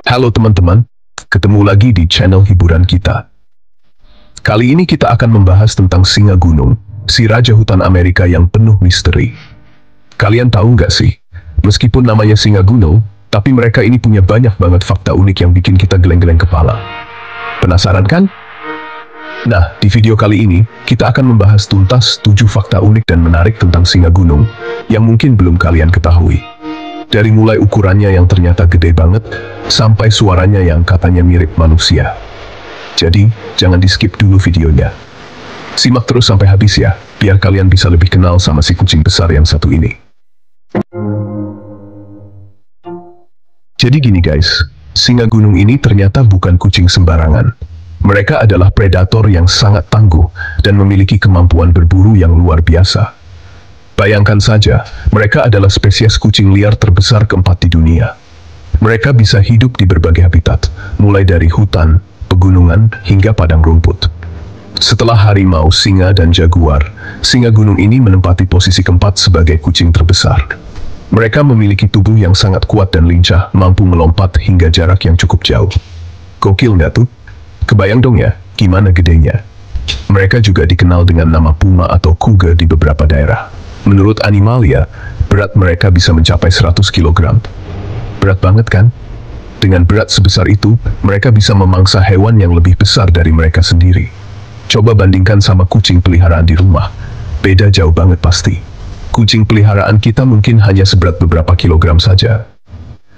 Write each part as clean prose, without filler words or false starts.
Halo teman-teman, ketemu lagi di channel hiburan kita. Kali ini kita akan membahas tentang singa gunung, si raja hutan Amerika yang penuh misteri. Kalian tahu nggak sih, meskipun namanya singa gunung, tapi mereka ini punya banyak banget fakta unik yang bikin kita geleng-geleng kepala. Penasaran kan? Nah, di video kali ini, kita akan membahas tuntas 7 fakta unik dan menarik tentang singa gunung, yang mungkin belum kalian ketahui. Dari mulai ukurannya yang ternyata gede banget, sampai suaranya yang katanya mirip manusia. Jadi, jangan di-skip dulu videonya. Simak terus sampai habis ya, biar kalian bisa lebih kenal sama si kucing besar yang satu ini. Jadi gini guys, singa gunung ini ternyata bukan kucing sembarangan. Mereka adalah predator yang sangat tangguh dan memiliki kemampuan berburu yang luar biasa. Bayangkan saja, mereka adalah spesies kucing liar terbesar keempat di dunia. Mereka bisa hidup di berbagai habitat, mulai dari hutan, pegunungan, hingga padang rumput. Setelah harimau, singa, dan jaguar, singa gunung ini menempati posisi keempat sebagai kucing terbesar. Mereka memiliki tubuh yang sangat kuat dan lincah, mampu melompat hingga jarak yang cukup jauh. Gokil nggak tuh? Kebayang dong ya, gimana gedenya. Mereka juga dikenal dengan nama puma atau cougar di beberapa daerah. Menurut Animalia, berat mereka bisa mencapai 100 kg. Berat banget kan? Dengan berat sebesar itu, mereka bisa memangsa hewan yang lebih besar dari mereka sendiri. Coba bandingkan sama kucing peliharaan di rumah. Beda jauh banget pasti. Kucing peliharaan kita mungkin hanya seberat beberapa kilogram saja.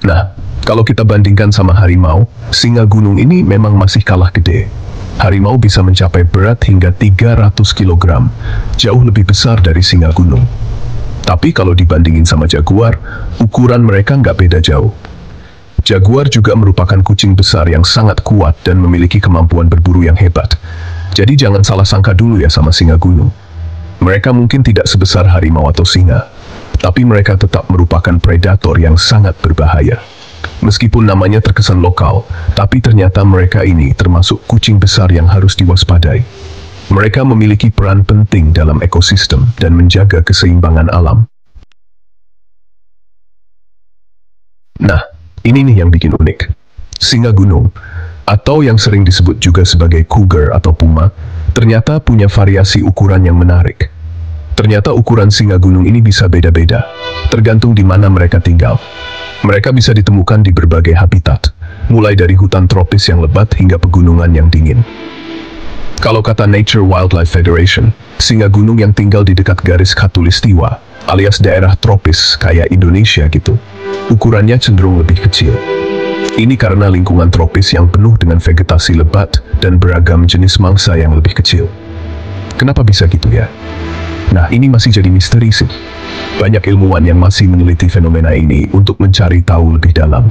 Nah, kalau kita bandingkan sama harimau, singa gunung ini memang masih kalah gede. Harimau bisa mencapai berat hingga 300 kg, jauh lebih besar dari singa gunung. Tapi kalau dibandingin sama jaguar, ukuran mereka nggak beda jauh. Jaguar juga merupakan kucing besar yang sangat kuat dan memiliki kemampuan berburu yang hebat. Jadi jangan salah sangka dulu ya sama singa gunung. Mereka mungkin tidak sebesar harimau atau singa, tapi mereka tetap merupakan predator yang sangat berbahaya. Meskipun namanya terkesan lokal, tapi ternyata mereka ini termasuk kucing besar yang harus diwaspadai. Mereka memiliki peran penting dalam ekosistem dan menjaga keseimbangan alam. Nah, ini nih yang bikin unik. Singa gunung, atau yang sering disebut juga sebagai cougar atau puma, ternyata punya variasi ukuran yang menarik. Ternyata ukuran singa gunung ini bisa beda-beda, tergantung di mana mereka tinggal. Mereka bisa ditemukan di berbagai habitat, mulai dari hutan tropis yang lebat hingga pegunungan yang dingin. Kalau kata Nature Wildlife Federation, singa gunung yang tinggal di dekat garis khatulistiwa, alias daerah tropis kayak Indonesia gitu, ukurannya cenderung lebih kecil. Ini karena lingkungan tropis yang penuh dengan vegetasi lebat dan beragam jenis mangsa yang lebih kecil. Kenapa bisa gitu ya? Nah, ini masih jadi misteri sih. Banyak ilmuwan yang masih meneliti fenomena ini untuk mencari tahu lebih dalam.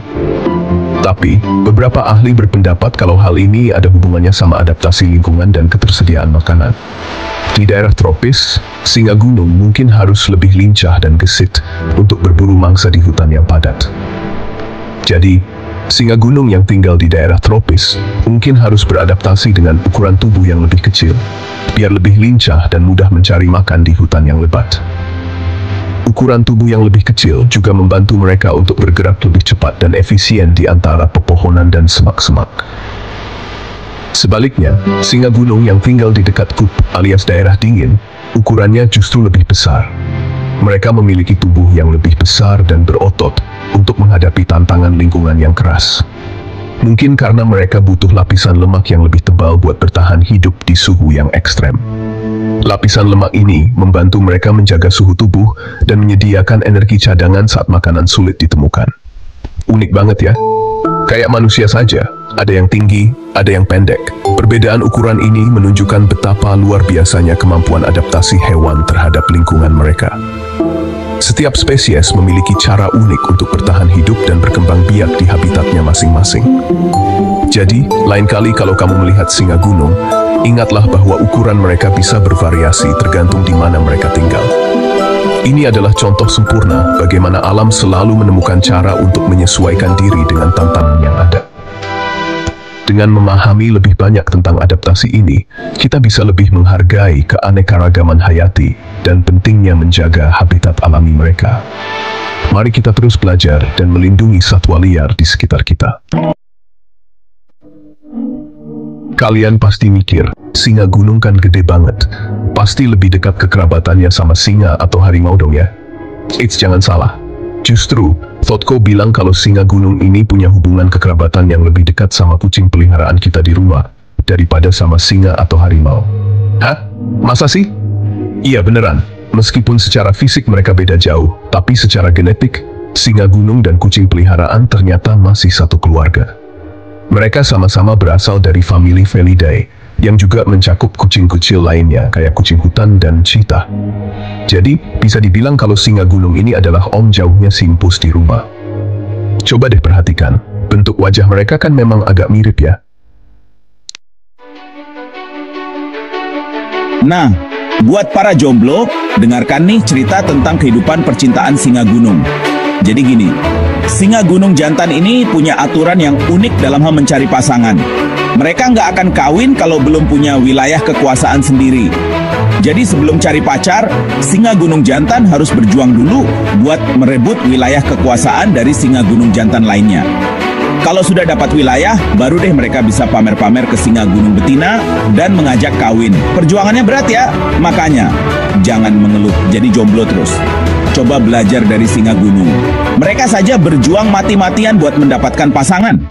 Tapi, beberapa ahli berpendapat kalau hal ini ada hubungannya sama adaptasi lingkungan dan ketersediaan makanan. Di daerah tropis, singa gunung mungkin harus lebih lincah dan gesit untuk berburu mangsa di hutan yang padat. Jadi, singa gunung yang tinggal di daerah tropis mungkin harus beradaptasi dengan ukuran tubuh yang lebih kecil, biar lebih lincah dan mudah mencari makan di hutan yang lebat. Ukuran tubuh yang lebih kecil juga membantu mereka untuk bergerak lebih cepat dan efisien di antara pepohonan dan semak-semak. Sebaliknya, singa gunung yang tinggal di dekat kutub alias daerah dingin, ukurannya justru lebih besar. Mereka memiliki tubuh yang lebih besar dan berotot untuk menghadapi tantangan lingkungan yang keras. Mungkin karena mereka butuh lapisan lemak yang lebih tebal buat bertahan hidup di suhu yang ekstrem. Lapisan lemak ini membantu mereka menjaga suhu tubuh dan menyediakan energi cadangan saat makanan sulit ditemukan. Unik banget ya? Kayak manusia saja, ada yang tinggi, ada yang pendek. Perbedaan ukuran ini menunjukkan betapa luar biasanya kemampuan adaptasi hewan terhadap lingkungan mereka. Setiap spesies memiliki cara unik untuk bertahan hidup dan berkembang biak di habitatnya masing-masing. Jadi, lain kali kalau kamu melihat singa gunung, ingatlah bahwa ukuran mereka bisa bervariasi tergantung di mana mereka tinggal. Ini adalah contoh sempurna bagaimana alam selalu menemukan cara untuk menyesuaikan diri dengan tantangan yang ada. Dengan memahami lebih banyak tentang adaptasi ini, kita bisa lebih menghargai keanekaragaman hayati dan pentingnya menjaga habitat alami mereka. Mari kita terus belajar dan melindungi satwa liar di sekitar kita. Kalian pasti mikir, singa gunung kan gede banget. Pasti lebih dekat kekerabatannya sama singa atau harimau dong ya? Eits, jangan salah. Justru, Thoughtco bilang kalau singa gunung ini punya hubungan kekerabatan yang lebih dekat sama kucing peliharaan kita di rumah, daripada sama singa atau harimau. Hah? Masa sih? Iya beneran. Meskipun secara fisik mereka beda jauh, tapi secara genetik, singa gunung dan kucing peliharaan ternyata masih satu keluarga. Mereka sama-sama berasal dari famili Felidae, yang juga mencakup kucing kecil lainnya kayak kucing hutan dan cheetah. Jadi, bisa dibilang kalau singa gunung ini adalah om jauhnya si Empus di rumah. Coba deh perhatikan, bentuk wajah mereka kan memang agak mirip ya. Nah, buat para jomblo, dengarkan nih cerita tentang kehidupan percintaan singa gunung. Jadi gini, singa gunung jantan ini punya aturan yang unik dalam hal mencari pasangan. Mereka nggak akan kawin kalau belum punya wilayah kekuasaan sendiri. Jadi sebelum cari pacar, singa gunung jantan harus berjuang dulu buat merebut wilayah kekuasaan dari singa gunung jantan lainnya. Kalau sudah dapat wilayah, baru deh mereka bisa pamer-pamer ke singa gunung betina dan mengajak kawin. Perjuangannya berat ya, makanya jangan mengeluh jadi jomblo terus. Coba belajar dari singa gunung. Mereka saja berjuang mati-matian buat mendapatkan pasangan.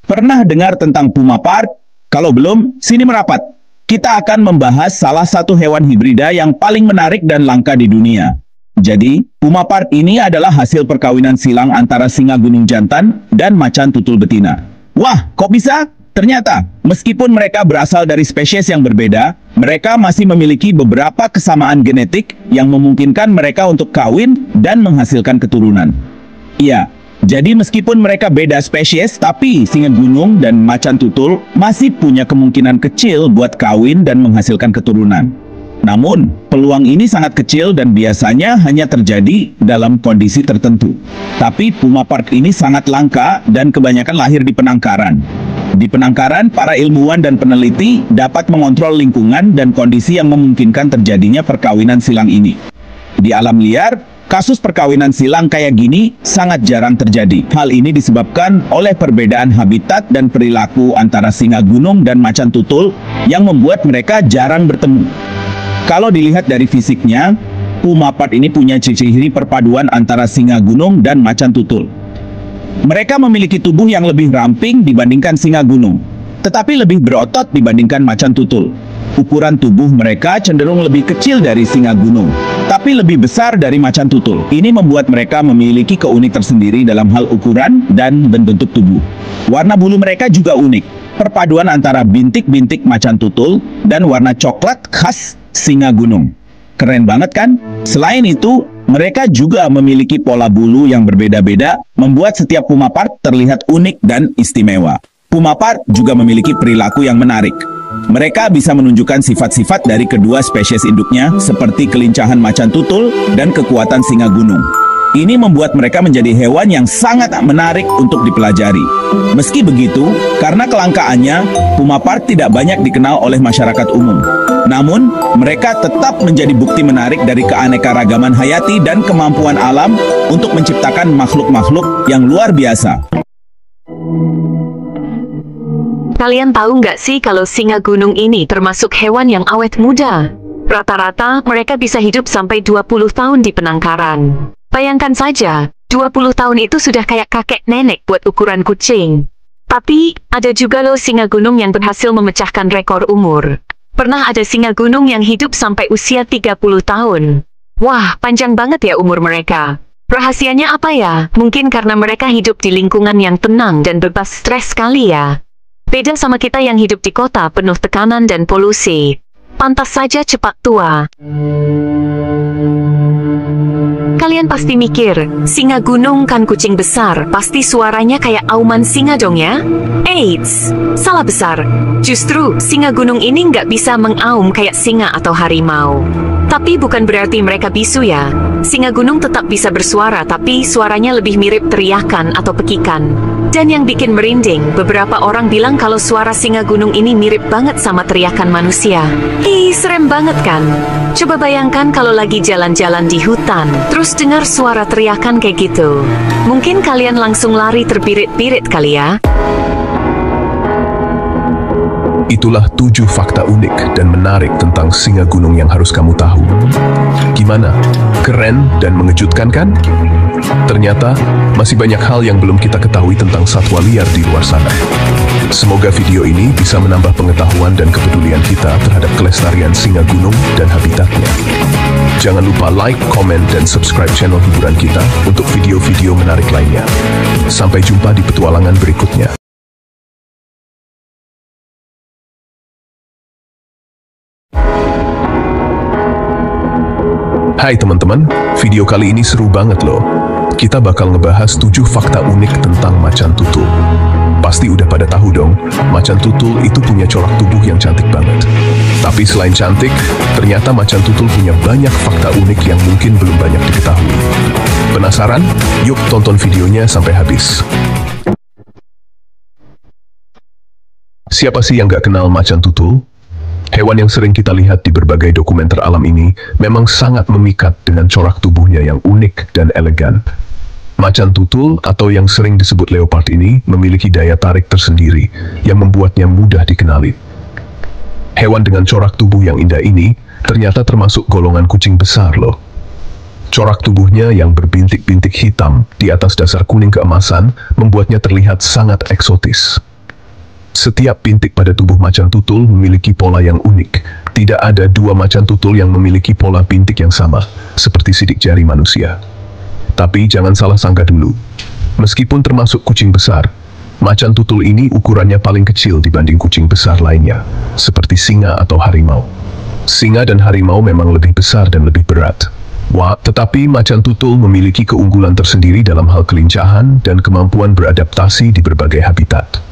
Pernah dengar tentang Puma Park? Kalau belum, sini merapat. Kita akan membahas salah satu hewan hibrida yang paling menarik dan langka di dunia. Jadi, Puma Park ini adalah hasil perkawinan silang antara singa gunung jantan dan macan tutul betina. Wah, kok bisa? Ternyata, meskipun mereka berasal dari spesies yang berbeda, mereka masih memiliki beberapa kesamaan genetik yang memungkinkan mereka untuk kawin dan menghasilkan keturunan. Iya, jadi meskipun mereka beda spesies, tapi singa gunung dan macan tutul masih punya kemungkinan kecil buat kawin dan menghasilkan keturunan. Namun, peluang ini sangat kecil dan biasanya hanya terjadi dalam kondisi tertentu. Tapi Puma Park ini sangat langka dan kebanyakan lahir di penangkaran. Di penangkaran, para ilmuwan dan peneliti dapat mengontrol lingkungan dan kondisi yang memungkinkan terjadinya perkawinan silang ini. Di alam liar, kasus perkawinan silang kayak gini sangat jarang terjadi. Hal ini disebabkan oleh perbedaan habitat dan perilaku antara singa gunung dan macan tutul yang membuat mereka jarang bertemu. Kalau dilihat dari fisiknya, Puma Park ini punya ciri-ciri perpaduan antara singa gunung dan macan tutul. Mereka memiliki tubuh yang lebih ramping dibandingkan singa gunung, tetapi lebih berotot dibandingkan macan tutul. Ukuran tubuh mereka cenderung lebih kecil dari singa gunung, tapi lebih besar dari macan tutul. Ini membuat mereka memiliki keunikan tersendiri dalam hal ukuran dan bentuk tubuh. Warna bulu mereka juga unik, perpaduan antara bintik-bintik macan tutul dan warna coklat khas singa gunung. Keren banget kan? Selain itu, mereka juga memiliki pola bulu yang berbeda-beda, membuat setiap Puma Park terlihat unik dan istimewa. Puma Park juga memiliki perilaku yang menarik. Mereka bisa menunjukkan sifat-sifat dari kedua spesies induknya, seperti kelincahan macan tutul dan kekuatan singa gunung. Ini membuat mereka menjadi hewan yang sangat menarik untuk dipelajari. Meski begitu, karena kelangkaannya, Puma Park tidak banyak dikenal oleh masyarakat umum. Namun, mereka tetap menjadi bukti menarik dari keanekaragaman hayati dan kemampuan alam untuk menciptakan makhluk-makhluk yang luar biasa. Kalian tahu nggak sih kalau singa gunung ini termasuk hewan yang awet muda? Rata-rata mereka bisa hidup sampai 20 tahun di penangkaran. Bayangkan saja, 20 tahun itu sudah kayak kakek nenek buat ukuran kucing. Tapi, ada juga loh singa gunung yang berhasil memecahkan rekor umur. Pernah ada singa gunung yang hidup sampai usia 30 tahun. Wah, panjang banget ya umur mereka. Rahasianya apa ya? Mungkin karena mereka hidup di lingkungan yang tenang dan bebas stres kali ya. Beda sama kita yang hidup di kota penuh tekanan dan polusi. Pantas saja cepat tua. Kalian pasti mikir, singa gunung kan kucing besar, pasti suaranya kayak auman singa dong ya? Eits, salah besar. Justru, singa gunung ini nggak bisa mengaum kayak singa atau harimau. Tapi bukan berarti mereka bisu ya. Singa gunung tetap bisa bersuara, tapi suaranya lebih mirip teriakan atau pekikan. Dan yang bikin merinding, beberapa orang bilang kalau suara singa gunung ini mirip banget sama teriakan manusia. Ih, serem banget kan? Coba bayangkan kalau lagi jalan-jalan di hutan, terus dengar suara teriakan kayak gitu. Mungkin kalian langsung lari terbirit-birit kali ya. Itulah 7 fakta unik dan menarik tentang singa gunung yang harus kamu tahu. Gimana? Keren dan mengejutkan kan? Ternyata, masih banyak hal yang belum kita ketahui tentang satwa liar di luar sana. Semoga video ini bisa menambah pengetahuan dan kepedulian kita terhadap kelestarian singa gunung dan habitatnya. Jangan lupa like, komen, dan subscribe channel hiburan kita untuk video-video menarik lainnya. Sampai jumpa di petualangan berikutnya. Hai teman-teman, video kali ini seru banget loh. Kita bakal ngebahas 7 fakta unik tentang macan tutul. Pasti udah pada tahu dong, macan tutul itu punya corak tubuh yang cantik banget. Tapi selain cantik, ternyata macan tutul punya banyak fakta unik yang mungkin belum banyak diketahui. Penasaran? Yuk tonton videonya sampai habis. Siapa sih yang gak kenal macan tutul? Hewan yang sering kita lihat di berbagai dokumenter alam ini memang sangat memikat dengan corak tubuhnya yang unik dan elegan. Macan tutul atau yang sering disebut leopard ini memiliki daya tarik tersendiri yang membuatnya mudah dikenali. Hewan dengan corak tubuh yang indah ini ternyata termasuk golongan kucing besar loh. Corak tubuhnya yang berbintik-bintik hitam di atas dasar kuning keemasan membuatnya terlihat sangat eksotis. Setiap bintik pada tubuh macan tutul memiliki pola yang unik. Tidak ada 2 macan tutul yang memiliki pola bintik yang sama, seperti sidik jari manusia. Tapi jangan salah sangka dulu. Meskipun termasuk kucing besar, macan tutul ini ukurannya paling kecil dibanding kucing besar lainnya, seperti singa atau harimau. Singa dan harimau memang lebih besar dan lebih berat. Wah, tetapi macan tutul memiliki keunggulan tersendiri dalam hal kelincahan dan kemampuan beradaptasi di berbagai habitat.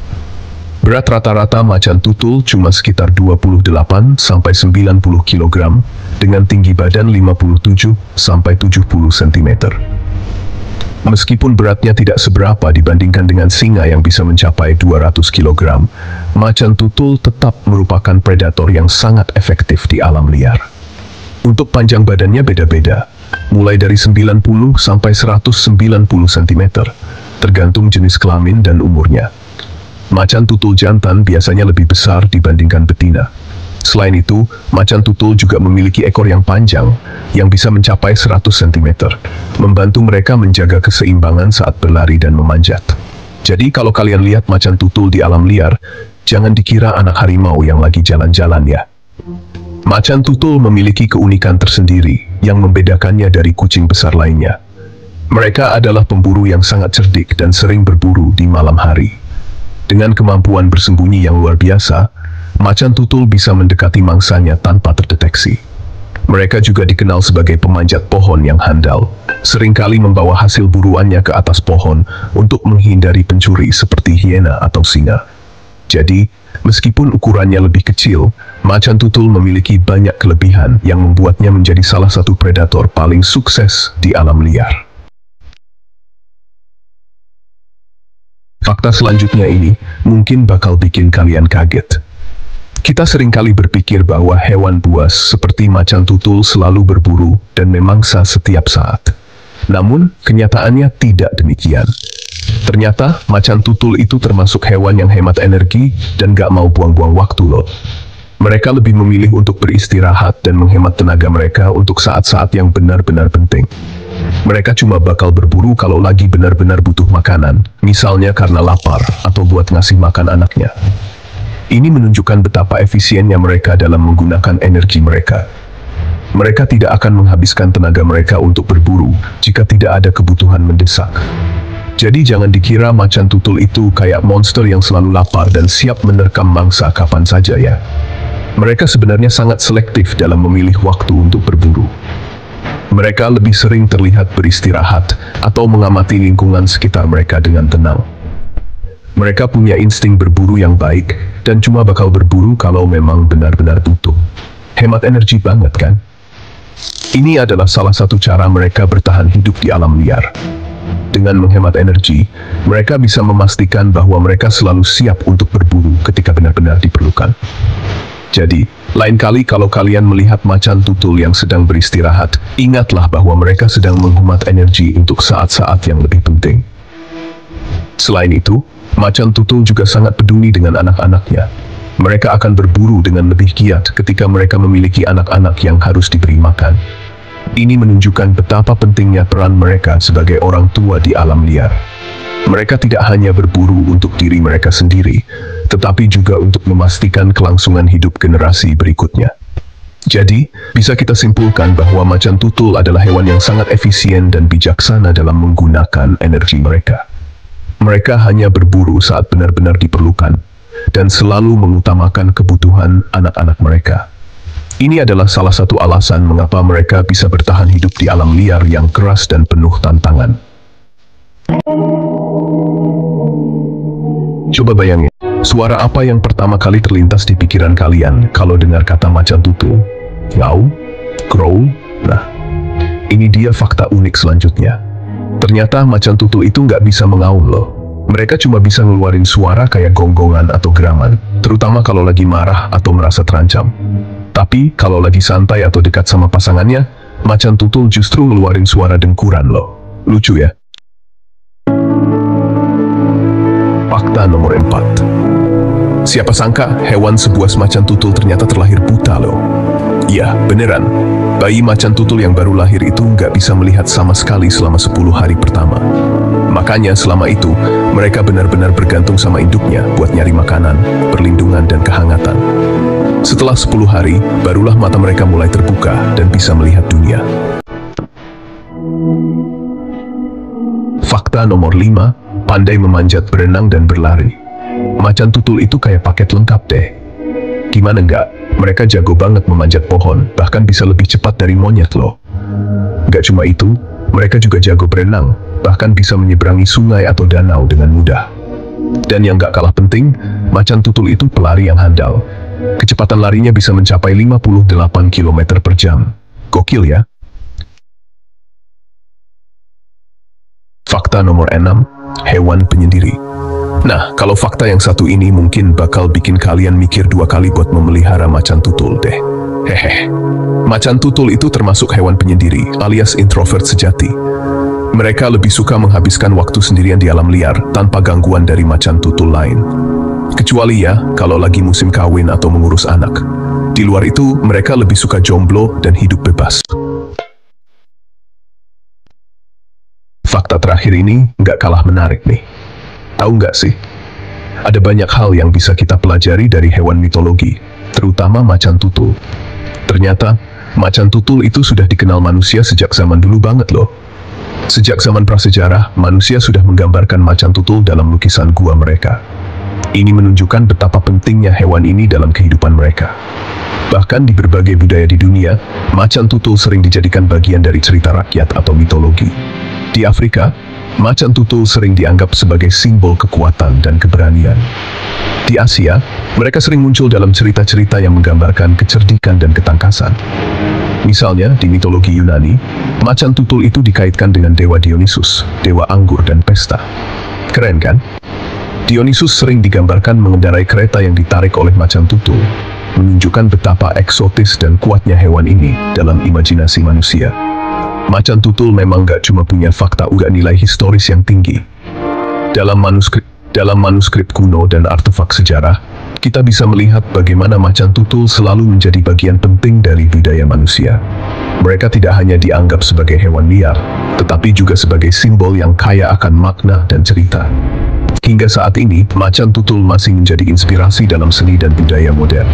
Berat rata-rata macan tutul cuma sekitar 28-90 kg dengan tinggi badan 57-70 cm. Meskipun beratnya tidak seberapa dibandingkan dengan singa yang bisa mencapai 200 kg, macan tutul tetap merupakan predator yang sangat efektif di alam liar. Untuk panjang badannya beda-beda, mulai dari 90 sampai 190 cm, tergantung jenis kelamin dan umurnya. Macan tutul jantan biasanya lebih besar dibandingkan betina. Selain itu, macan tutul juga memiliki ekor yang panjang, yang bisa mencapai 100 cm, membantu mereka menjaga keseimbangan saat berlari dan memanjat. Jadi kalau kalian lihat macan tutul di alam liar, jangan dikira anak harimau yang lagi jalan-jalan ya. Macan tutul memiliki keunikan tersendiri, yang membedakannya dari kucing besar lainnya. Mereka adalah pemburu yang sangat cerdik dan sering berburu di malam hari. Dengan kemampuan bersembunyi yang luar biasa, macan tutul bisa mendekati mangsanya tanpa terdeteksi. Mereka juga dikenal sebagai pemanjat pohon yang handal, seringkali membawa hasil buruannya ke atas pohon untuk menghindari pencuri seperti hiena atau singa. Jadi, meskipun ukurannya lebih kecil, macan tutul memiliki banyak kelebihan yang membuatnya menjadi salah satu predator paling sukses di alam liar. Fakta selanjutnya ini mungkin bakal bikin kalian kaget. Kita seringkali berpikir bahwa hewan buas seperti macan tutul selalu berburu dan memangsa setiap saat. Namun, kenyataannya tidak demikian. Ternyata, macan tutul itu termasuk hewan yang hemat energi dan gak mau buang-buang waktu loh. Mereka lebih memilih untuk beristirahat dan menghemat tenaga mereka untuk saat-saat yang benar-benar penting. Mereka cuma bakal berburu kalau lagi benar-benar butuh makanan, misalnya karena lapar atau buat ngasih makan anaknya. Ini menunjukkan betapa efisiennya mereka dalam menggunakan energi mereka. Mereka tidak akan menghabiskan tenaga mereka untuk berburu jika tidak ada kebutuhan mendesak. Jadi jangan dikira macan tutul itu kayak monster yang selalu lapar dan siap menerkam mangsa kapan saja ya. Mereka sebenarnya sangat selektif dalam memilih waktu untuk berburu. Mereka lebih sering terlihat beristirahat atau mengamati lingkungan sekitar mereka dengan tenang. Mereka punya insting berburu yang baik dan cuma bakal berburu kalau memang benar-benar butuh. Hemat energi banget kan? Ini adalah salah satu cara mereka bertahan hidup di alam liar. Dengan menghemat energi, mereka bisa memastikan bahwa mereka selalu siap untuk berburu ketika benar-benar diperlukan. Jadi, lain kali kalau kalian melihat macan tutul yang sedang beristirahat, ingatlah bahwa mereka sedang menghemat energi untuk saat-saat yang lebih penting. Selain itu, macan tutul juga sangat peduli dengan anak-anaknya. Mereka akan berburu dengan lebih giat ketika mereka memiliki anak-anak yang harus diberi makan. Ini menunjukkan betapa pentingnya peran mereka sebagai orang tua di alam liar. Mereka tidak hanya berburu untuk diri mereka sendiri, tetapi juga untuk memastikan kelangsungan hidup generasi berikutnya. Jadi, bisa kita simpulkan bahwa macan tutul adalah hewan yang sangat efisien dan bijaksana dalam menggunakan energi mereka. Mereka hanya berburu saat benar-benar diperlukan, dan selalu mengutamakan kebutuhan anak-anak mereka. Ini adalah salah satu alasan mengapa mereka bisa bertahan hidup di alam liar yang keras dan penuh tantangan. Coba bayangin, suara apa yang pertama kali terlintas di pikiran kalian kalau dengar kata macan tutul? Ngau? Growl? Nah, ini dia fakta unik selanjutnya. Ternyata macan tutul itu nggak bisa mengaum loh. Mereka cuma bisa ngeluarin suara kayak gonggongan atau geraman, terutama kalau lagi marah atau merasa terancam. Tapi, kalau lagi santai atau dekat sama pasangannya, macan tutul justru ngeluarin suara dengkuran loh. Lucu ya? Fakta nomor 4. Siapa sangka hewan sebuas macan tutul ternyata terlahir buta loh. Ya, beneran. Bayi macan tutul yang baru lahir itu nggak bisa melihat sama sekali selama 10 hari pertama. Makanya selama itu, mereka benar-benar bergantung sama induknya buat nyari makanan, perlindungan, dan kehangatan. Setelah 10 hari, barulah mata mereka mulai terbuka dan bisa melihat dunia. Fakta nomor 5, pandai memanjat, berenang, dan berlari. Macan tutul itu kayak paket lengkap deh. Gimana enggak? Mereka jago banget memanjat pohon, bahkan bisa lebih cepat dari monyet loh. Gak cuma itu, mereka juga jago berenang, bahkan bisa menyeberangi sungai atau danau dengan mudah. Dan yang gak kalah penting, macan tutul itu pelari yang handal. Kecepatan larinya bisa mencapai 58 km per jam. Gokil ya? Fakta nomor 6, hewan penyendiri. Nah, kalau fakta yang satu ini mungkin bakal bikin kalian mikir 2 kali buat memelihara macan tutul deh. Hehe. Macan tutul itu termasuk hewan penyendiri, alias introvert sejati. Mereka lebih suka menghabiskan waktu sendirian di alam liar, tanpa gangguan dari macan tutul lain. Kecuali ya, kalau lagi musim kawin atau mengurus anak. Di luar itu, mereka lebih suka jomblo dan hidup bebas. Fakta terakhir ini nggak kalah menarik nih. Tahu nggak sih? Ada banyak hal yang bisa kita pelajari dari hewan mitologi, terutama macan tutul. Ternyata, macan tutul itu sudah dikenal manusia sejak zaman dulu banget loh. Sejak zaman prasejarah, manusia sudah menggambarkan macan tutul dalam lukisan gua mereka. Ini menunjukkan betapa pentingnya hewan ini dalam kehidupan mereka. Bahkan di berbagai budaya di dunia, macan tutul sering dijadikan bagian dari cerita rakyat atau mitologi. Di Afrika, macan tutul sering dianggap sebagai simbol kekuatan dan keberanian. Di Asia, mereka sering muncul dalam cerita-cerita yang menggambarkan kecerdikan dan ketangkasan. Misalnya, di mitologi Yunani, macan tutul itu dikaitkan dengan dewa Dionysus, dewa anggur dan pesta. Keren kan? Dionysus sering digambarkan mengendarai kereta yang ditarik oleh macan tutul, menunjukkan betapa eksotis dan kuatnya hewan ini dalam imajinasi manusia. Macan tutul memang gak cuma punya fakta uga nilai historis yang tinggi. Dalam manuskrip kuno dan artefak sejarah, kita bisa melihat bagaimana macan tutul selalu menjadi bagian penting dari budaya manusia. Mereka tidak hanya dianggap sebagai hewan liar, tetapi juga sebagai simbol yang kaya akan makna dan cerita. Hingga saat ini, macan tutul masih menjadi inspirasi dalam seni dan budaya modern.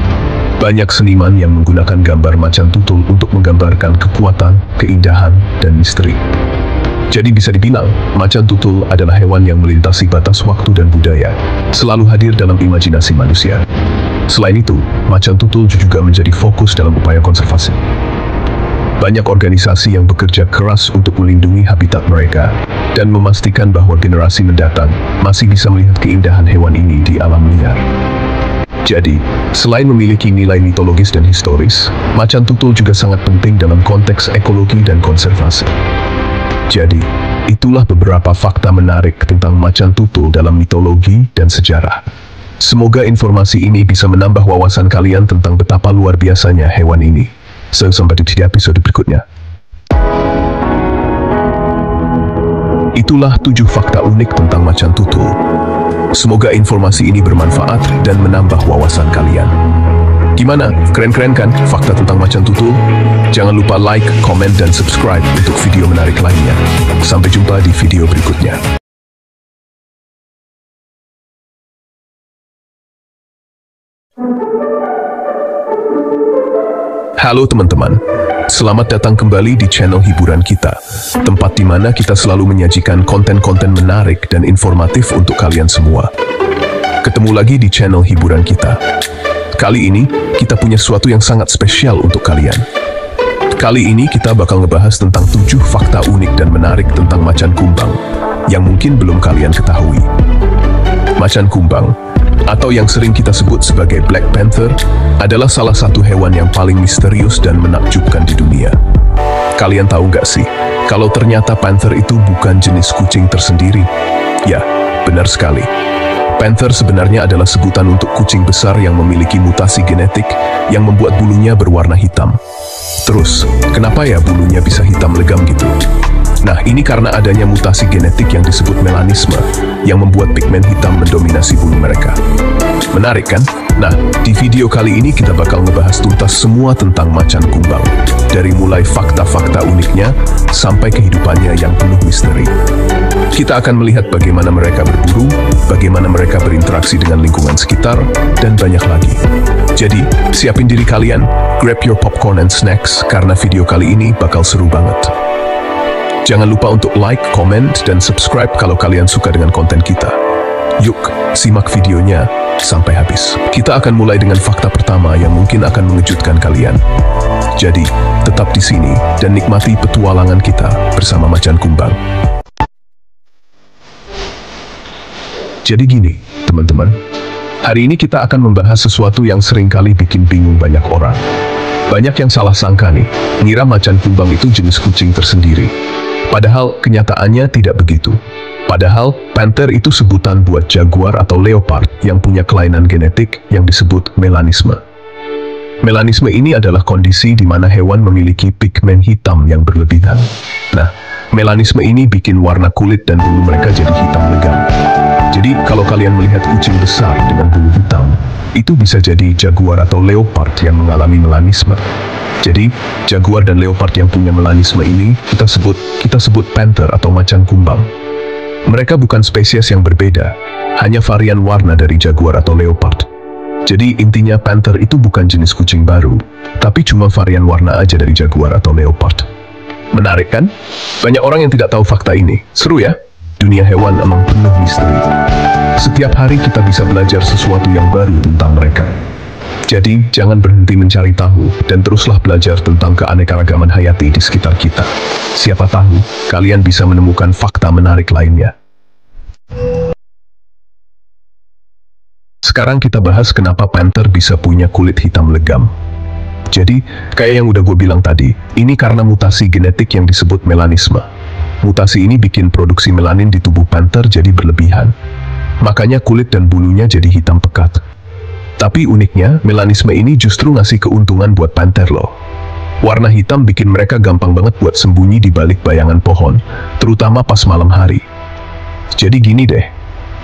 Banyak seniman yang menggunakan gambar macan tutul untuk menggambarkan kekuatan, keindahan, dan misteri. Jadi bisa dibilang, macan tutul adalah hewan yang melintasi batas waktu dan budaya, selalu hadir dalam imajinasi manusia. Selain itu, macan tutul juga menjadi fokus dalam upaya konservasi. Banyak organisasi yang bekerja keras untuk melindungi habitat mereka dan memastikan bahwa generasi mendatang masih bisa melihat keindahan hewan ini di alam liar. Jadi, selain memiliki nilai mitologis dan historis, macan tutul juga sangat penting dalam konteks ekologi dan konservasi. Jadi, itulah beberapa fakta menarik tentang macan tutul dalam mitologi dan sejarah. Semoga informasi ini bisa menambah wawasan kalian tentang betapa luar biasanya hewan ini. Sampai di episode berikutnya. Itulah 7 fakta unik tentang macan tutul. Semoga informasi ini bermanfaat dan menambah wawasan kalian. Gimana? Keren-keren kan fakta tentang macan tutul? Jangan lupa like, komen, dan subscribe untuk video menarik lainnya. Sampai jumpa di video berikutnya. Halo teman-teman, selamat datang kembali di channel hiburan kita, tempat di mana kita selalu menyajikan konten-konten menarik dan informatif untuk kalian semua. Ketemu lagi di channel hiburan kita. Kali ini, kita punya sesuatu yang sangat spesial untuk kalian. Kali ini kita bakal ngebahas tentang 7 fakta unik dan menarik tentang macan kumbang, yang mungkin belum kalian ketahui. Macan kumbang, atau yang sering kita sebut sebagai Black Panther, adalah salah satu hewan yang paling misterius dan menakjubkan di dunia. Kalian tahu nggak sih, kalau ternyata panther itu bukan jenis kucing tersendiri? Ya, benar sekali. Panther sebenarnya adalah sebutan untuk kucing besar yang memiliki mutasi genetik yang membuat bulunya berwarna hitam. Terus, kenapa ya bulunya bisa hitam legam gitu? Nah, ini karena adanya mutasi genetik yang disebut melanisme, yang membuat pigmen hitam mendominasi bulu mereka. Menarik kan? Nah, di video kali ini kita bakal ngebahas tuntas semua tentang macan kumbang. Dari mulai fakta-fakta uniknya, sampai kehidupannya yang penuh misteri. Kita akan melihat bagaimana mereka berburu, bagaimana mereka berinteraksi dengan lingkungan sekitar, dan banyak lagi. Jadi, siapin diri kalian, grab your popcorn and snacks, karena video kali ini bakal seru banget. Jangan lupa untuk like, komen, dan subscribe kalau kalian suka dengan konten kita. Yuk, simak videonya sampai habis. Kita akan mulai dengan fakta pertama yang mungkin akan mengejutkan kalian. Jadi, tetap di sini dan nikmati petualangan kita bersama macan kumbang. Jadi gini, teman-teman. Hari ini kita akan membahas sesuatu yang seringkali bikin bingung banyak orang. Banyak yang salah sangka nih, ngira macan kumbang itu jenis kucing tersendiri. Padahal kenyataannya tidak begitu. Padahal panther itu sebutan buat jaguar atau leopard yang punya kelainan genetik yang disebut melanisme. Melanisme ini adalah kondisi di mana hewan memiliki pigmen hitam yang berlebihan. Nah, melanisme ini bikin warna kulit dan bulu mereka jadi hitam legam. Jadi kalau kalian melihat kucing besar dengan bulu hitam, itu bisa jadi jaguar atau leopard yang mengalami melanisme. Jadi, jaguar dan leopard yang punya melanisme ini kita sebut panther atau macan kumbang. Mereka bukan spesies yang berbeda, hanya varian warna dari jaguar atau leopard. Jadi intinya panther itu bukan jenis kucing baru, tapi cuma varian warna aja dari jaguar atau leopard. Menarik kan? Banyak orang yang tidak tahu fakta ini. Seru ya? Dunia hewan emang penuh misteri. Setiap hari kita bisa belajar sesuatu yang baru tentang mereka. Jadi, jangan berhenti mencari tahu, dan teruslah belajar tentang keanekaragaman hayati di sekitar kita. Siapa tahu, kalian bisa menemukan fakta menarik lainnya. Sekarang kita bahas kenapa panther bisa punya kulit hitam legam. Jadi, kayak yang udah gue bilang tadi, ini karena mutasi genetik yang disebut melanisme. Mutasi ini bikin produksi melanin di tubuh panther jadi berlebihan. Makanya kulit dan bulunya jadi hitam pekat. Tapi uniknya, melanisme ini justru ngasih keuntungan buat panther loh. Warna hitam bikin mereka gampang banget buat sembunyi di balik bayangan pohon, terutama pas malam hari. Jadi gini deh,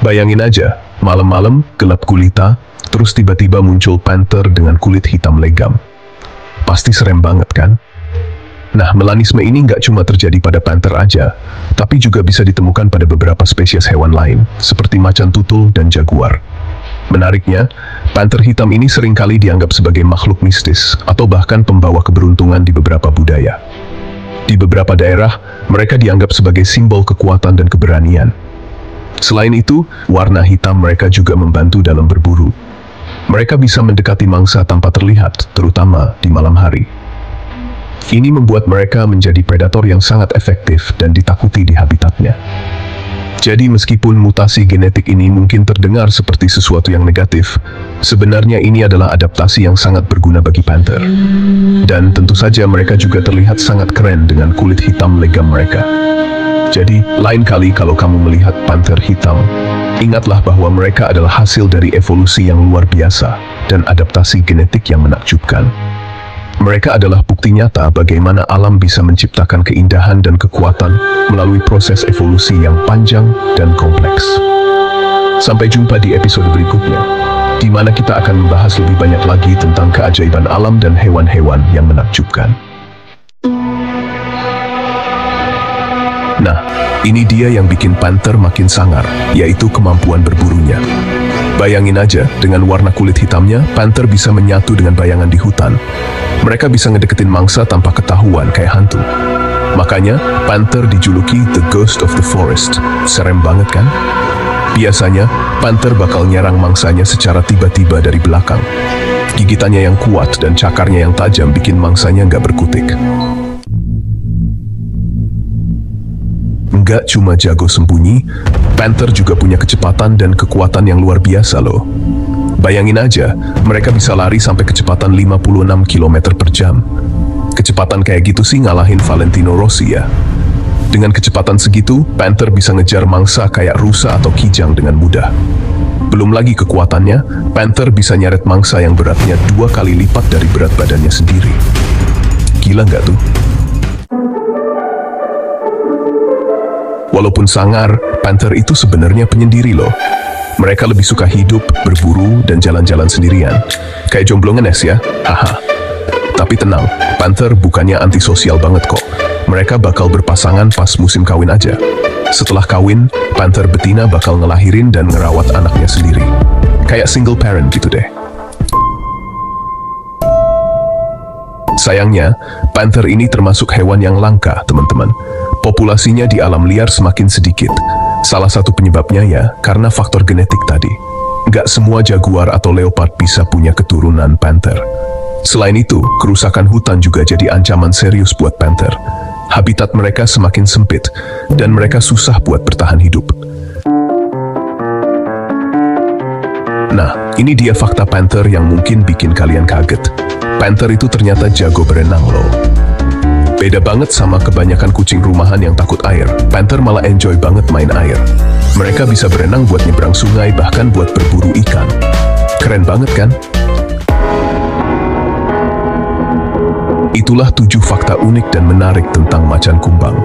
bayangin aja, malam-malam, gelap gulita, terus tiba-tiba muncul panther dengan kulit hitam legam. Pasti serem banget kan? Nah, melanisme ini nggak cuma terjadi pada panther aja, tapi juga bisa ditemukan pada beberapa spesies hewan lain, seperti macan tutul dan jaguar. Menariknya, panther hitam ini seringkali dianggap sebagai makhluk mistis atau bahkan pembawa keberuntungan di beberapa budaya. Di beberapa daerah, mereka dianggap sebagai simbol kekuatan dan keberanian. Selain itu, warna hitam mereka juga membantu dalam berburu. Mereka bisa mendekati mangsa tanpa terlihat, terutama di malam hari. Ini membuat mereka menjadi predator yang sangat efektif dan ditakuti di habitatnya. Jadi meskipun mutasi genetik ini mungkin terdengar seperti sesuatu yang negatif, Sebenarnya ini adalah adaptasi yang sangat berguna bagi panther. Dan tentu saja mereka juga terlihat sangat keren dengan kulit hitam legam mereka. Jadi, lain kali kalau kamu melihat panther hitam, ingatlah bahwa mereka adalah hasil dari evolusi yang luar biasa dan adaptasi genetik yang menakjubkan. Mereka adalah bukti nyata bagaimana alam bisa menciptakan keindahan dan kekuatan melalui proses evolusi yang panjang dan kompleks. Sampai jumpa di episode berikutnya, di mana kita akan membahas lebih banyak lagi tentang keajaiban alam dan hewan-hewan yang menakjubkan. Nah, ini dia yang bikin panther makin sangar, yaitu kemampuan berburunya. Bayangin aja, dengan warna kulit hitamnya, panther bisa menyatu dengan bayangan di hutan. Mereka bisa ngedeketin mangsa tanpa ketahuan kayak hantu. Makanya, panther dijuluki The Ghost of the Forest. Serem banget kan? Biasanya, panther bakal nyerang mangsanya secara tiba-tiba dari belakang. Gigitannya yang kuat dan cakarnya yang tajam bikin mangsanya nggak berkutik. Nggak cuma jago sembunyi, panther juga punya kecepatan dan kekuatan yang luar biasa loh. Bayangin aja, mereka bisa lari sampai kecepatan 56 km per jam. Kecepatan kayak gitu sih ngalahin Valentino Rossi ya. Dengan kecepatan segitu, panther bisa ngejar mangsa kayak rusa atau kijang dengan mudah. Belum lagi kekuatannya, panther bisa nyeret mangsa yang beratnya 2 kali lipat dari berat badannya sendiri. Gila nggak tuh? Walaupun sangar, panther itu sebenarnya penyendiri loh. Mereka lebih suka hidup, berburu, dan jalan-jalan sendirian. Kayak jomblo ngenes ya, haha. Tapi tenang, panther bukannya antisosial banget kok. Mereka bakal berpasangan pas musim kawin aja. Setelah kawin, panther betina bakal ngelahirin dan ngerawat anaknya sendiri. Kayak single parent gitu deh. Sayangnya, panther ini termasuk hewan yang langka, teman-teman. Populasinya di alam liar semakin sedikit. Salah satu penyebabnya ya, karena faktor genetik tadi. Nggak semua jaguar atau leopard bisa punya keturunan panther. Selain itu, kerusakan hutan juga jadi ancaman serius buat panther. Habitat mereka semakin sempit, dan mereka susah buat bertahan hidup. Nah, ini dia fakta panther yang mungkin bikin kalian kaget. Panther itu ternyata jago berenang loh. Beda banget sama kebanyakan kucing rumahan yang takut air, panther malah enjoy banget main air. Mereka bisa berenang buat nyebrang sungai, bahkan buat berburu ikan. Keren banget kan? Itulah 7 fakta unik dan menarik tentang macan kumbang.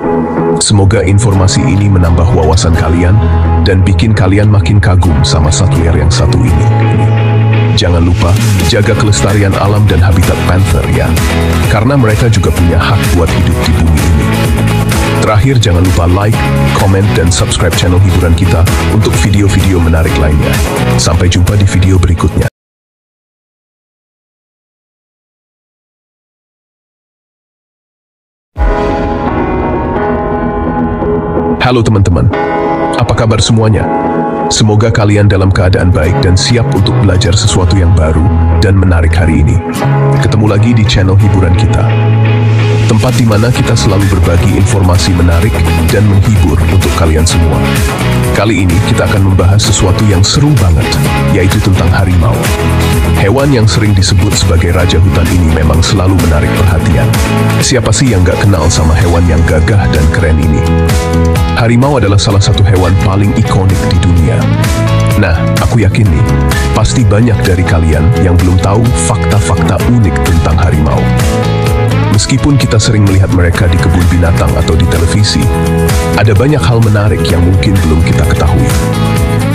Semoga informasi ini menambah wawasan kalian dan bikin kalian makin kagum sama satwa liar yang satu ini. Jangan lupa jaga kelestarian alam dan habitat panther ya, karena mereka juga punya hak buat hidup di bumi ini. Terakhir, jangan lupa like, komen, dan subscribe channel hiburan kita untuk video-video menarik lainnya. Sampai jumpa di video berikutnya. Halo teman-teman, apa kabar semuanya? Semoga kalian dalam keadaan baik dan siap untuk belajar sesuatu yang baru dan menarik hari ini. Ketemu lagi di channel hiburan kita, tempat di mana kita selalu berbagi informasi menarik dan menghibur untuk kalian semua. Kali ini kita akan membahas sesuatu yang seru banget, yaitu tentang harimau. Hewan yang sering disebut sebagai raja hutan ini memang selalu menarik perhatian. Siapa sih yang gak kenal sama hewan yang gagah dan keren ini? Harimau adalah salah satu hewan paling ikonik di dunia. Nah, aku yakin nih, pasti banyak dari kalian yang belum tahu fakta-fakta unik tentang harimau. Meskipun kita sering melihat mereka di kebun binatang atau di televisi, ada banyak hal menarik yang mungkin belum kita ketahui.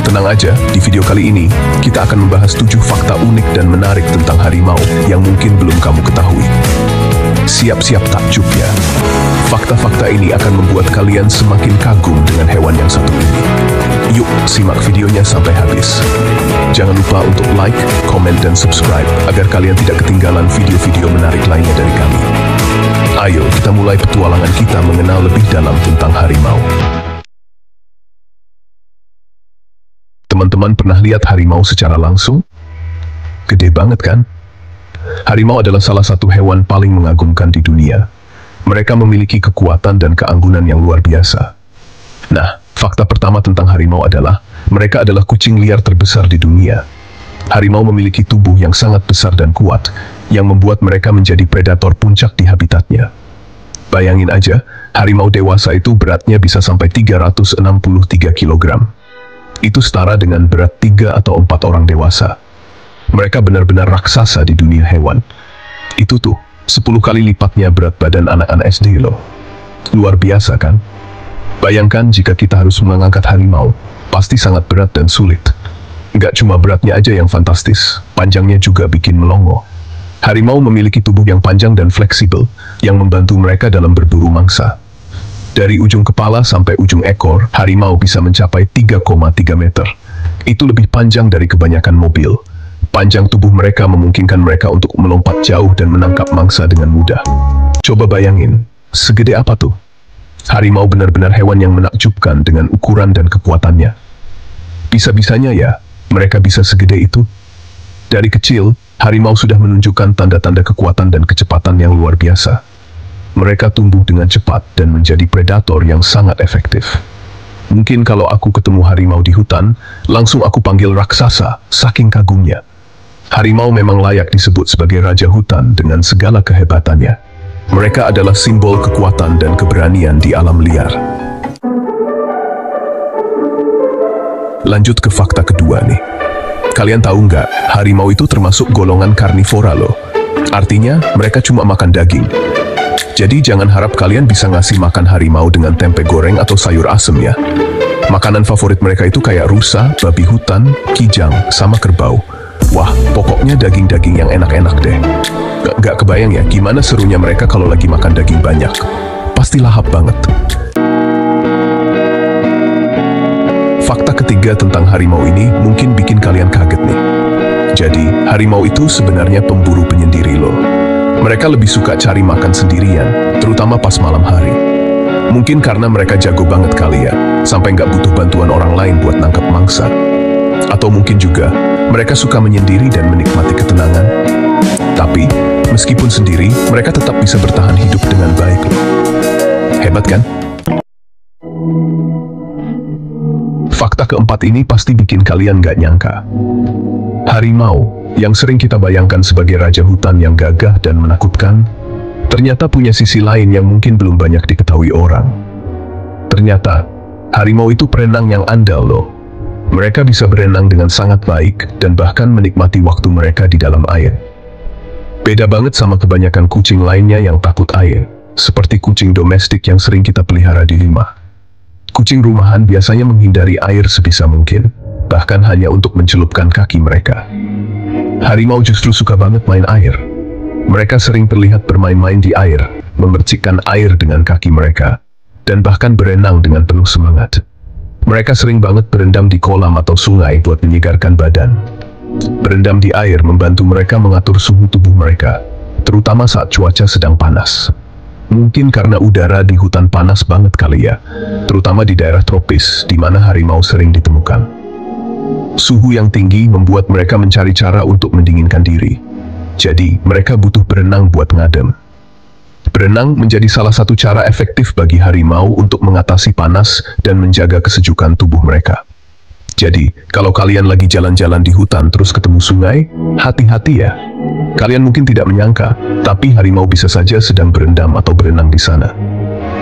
Tenang aja, di video kali ini, kita akan membahas 7 fakta unik dan menarik tentang harimau yang mungkin belum kamu ketahui. Siap-siap takjub ya. Fakta-fakta ini akan membuat kalian semakin kagum dengan hewan yang satu ini. Yuk, simak videonya sampai habis. Jangan lupa untuk like, komen, dan subscribe agar kalian tidak ketinggalan video-video menarik lainnya dari kami. Ayo, kita mulai petualangan kita mengenal lebih dalam tentang harimau. Teman-teman pernah lihat harimau secara langsung? Gede banget kan? Harimau adalah salah satu hewan paling mengagumkan di dunia. Mereka memiliki kekuatan dan keanggunan yang luar biasa. Nah, fakta pertama tentang harimau adalah mereka adalah kucing liar terbesar di dunia. Harimau memiliki tubuh yang sangat besar dan kuat, yang membuat mereka menjadi predator puncak di habitatnya. Bayangin aja, harimau dewasa itu beratnya bisa sampai 363 kg. Itu setara dengan berat 3 atau 4 orang dewasa. Mereka benar-benar raksasa di dunia hewan. Itu tuh, 10 kali lipatnya berat badan anak-anak SD loh. Luar biasa kan? Bayangkan jika kita harus mengangkat harimau, pasti sangat berat dan sulit. Nggak cuma beratnya aja yang fantastis, panjangnya juga bikin melongo. Harimau memiliki tubuh yang panjang dan fleksibel, yang membantu mereka dalam berburu mangsa. Dari ujung kepala sampai ujung ekor, harimau bisa mencapai 3,3 meter. Itu lebih panjang dari kebanyakan mobil. Panjang tubuh mereka memungkinkan mereka untuk melompat jauh dan menangkap mangsa dengan mudah. Coba bayangin, segede apa tuh? Harimau benar-benar hewan yang menakjubkan dengan ukuran dan kekuatannya. Bisa-bisanya ya, mereka bisa segede itu. Dari kecil, harimau sudah menunjukkan tanda-tanda kekuatan dan kecepatan yang luar biasa. Mereka tumbuh dengan cepat dan menjadi predator yang sangat efektif. Mungkin kalau aku ketemu harimau di hutan, langsung aku panggil raksasa, saking kagumnya. Harimau memang layak disebut sebagai raja hutan dengan segala kehebatannya. Mereka adalah simbol kekuatan dan keberanian di alam liar. Lanjut ke fakta kedua nih. Kalian tahu nggak, harimau itu termasuk golongan karnivora loh. Artinya, mereka cuma makan daging. Jadi jangan harap kalian bisa ngasih makan harimau dengan tempe goreng atau sayur asem ya. Makanan favorit mereka itu kayak rusa, babi hutan, kijang, sama kerbau. Wah, pokoknya daging-daging yang enak-enak deh. Gak kebayang ya gimana serunya mereka kalau lagi makan daging banyak. Pasti lahap banget. Fakta ketiga tentang harimau ini mungkin bikin kalian kaget nih. Jadi, harimau itu sebenarnya pemburu penyendiri loh. Mereka lebih suka cari makan sendirian, terutama pas malam hari. Mungkin karena mereka jago banget kali ya, sampai nggak butuh bantuan orang lain buat nangkap mangsa. Atau mungkin juga, mereka suka menyendiri dan menikmati ketenangan. Tapi, meskipun sendiri, mereka tetap bisa bertahan hidup dengan baik. Hebat kan? Fakta keempat ini pasti bikin kalian nggak nyangka. Harimau, yang sering kita bayangkan sebagai raja hutan yang gagah dan menakutkan, ternyata punya sisi lain yang mungkin belum banyak diketahui orang. Ternyata, harimau itu perenang yang andal loh. Mereka bisa berenang dengan sangat baik dan bahkan menikmati waktu mereka di dalam air. Beda banget sama kebanyakan kucing lainnya yang takut air, seperti kucing domestik yang sering kita pelihara di rumah. Kucing rumahan biasanya menghindari air sebisa mungkin, bahkan hanya untuk mencelupkan kaki mereka. Harimau justru suka banget main air. Mereka sering terlihat bermain-main di air, memercikkan air dengan kaki mereka, dan bahkan berenang dengan penuh semangat. Mereka sering banget berendam di kolam atau sungai buat menyegarkan badan. Berendam di air membantu mereka mengatur suhu tubuh mereka, terutama saat cuaca sedang panas. Mungkin karena udara di hutan panas banget kali ya, terutama di daerah tropis, di mana harimau sering ditemukan. Suhu yang tinggi membuat mereka mencari cara untuk mendinginkan diri. Jadi, mereka butuh berenang buat ngadem. Berenang menjadi salah satu cara efektif bagi harimau untuk mengatasi panas dan menjaga kesejukan tubuh mereka. Jadi, kalau kalian lagi jalan-jalan di hutan terus ketemu sungai, hati-hati ya. Kalian mungkin tidak menyangka, tapi harimau bisa saja sedang berendam atau berenang di sana.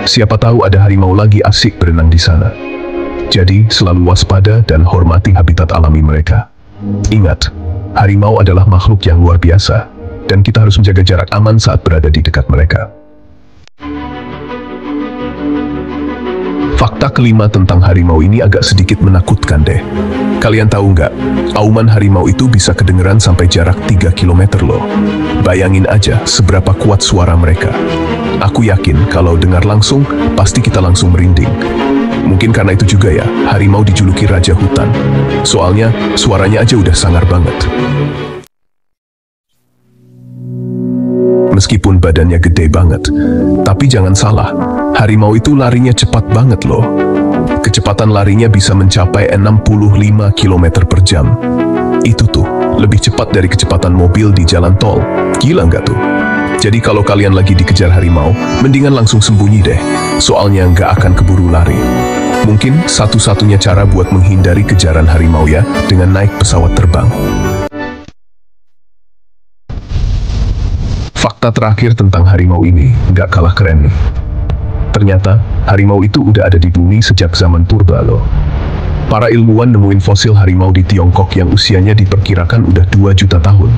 Siapa tahu ada harimau lagi asik berenang di sana. Jadi, selalu waspada dan hormati habitat alami mereka. Ingat, harimau adalah makhluk yang luar biasa, dan kita harus menjaga jarak aman saat berada di dekat mereka. Fakta kelima tentang harimau ini agak sedikit menakutkan deh. Kalian tahu nggak, auman harimau itu bisa kedengeran sampai jarak 3 km loh. Bayangin aja seberapa kuat suara mereka. Aku yakin kalau dengar langsung, pasti kita langsung merinding. Mungkin karena itu juga ya, harimau dijuluki raja hutan. Soalnya, suaranya aja udah sangar banget. Meskipun badannya gede banget, tapi jangan salah, harimau itu larinya cepat banget loh. Kecepatan larinya bisa mencapai 65 km per jam. Itu tuh, lebih cepat dari kecepatan mobil di jalan tol. Gila nggak tuh? Jadi kalau kalian lagi dikejar harimau, mendingan langsung sembunyi deh, soalnya nggak akan keburu lari. Mungkin satu-satunya cara buat menghindari kejaran harimau ya, dengan naik pesawat terbang. Fakta terakhir tentang harimau ini nggak kalah keren nih. Ternyata, harimau itu udah ada di bumi sejak zaman purba loh. Para ilmuwan nemuin fosil harimau di Tiongkok yang usianya diperkirakan udah 2 juta tahun.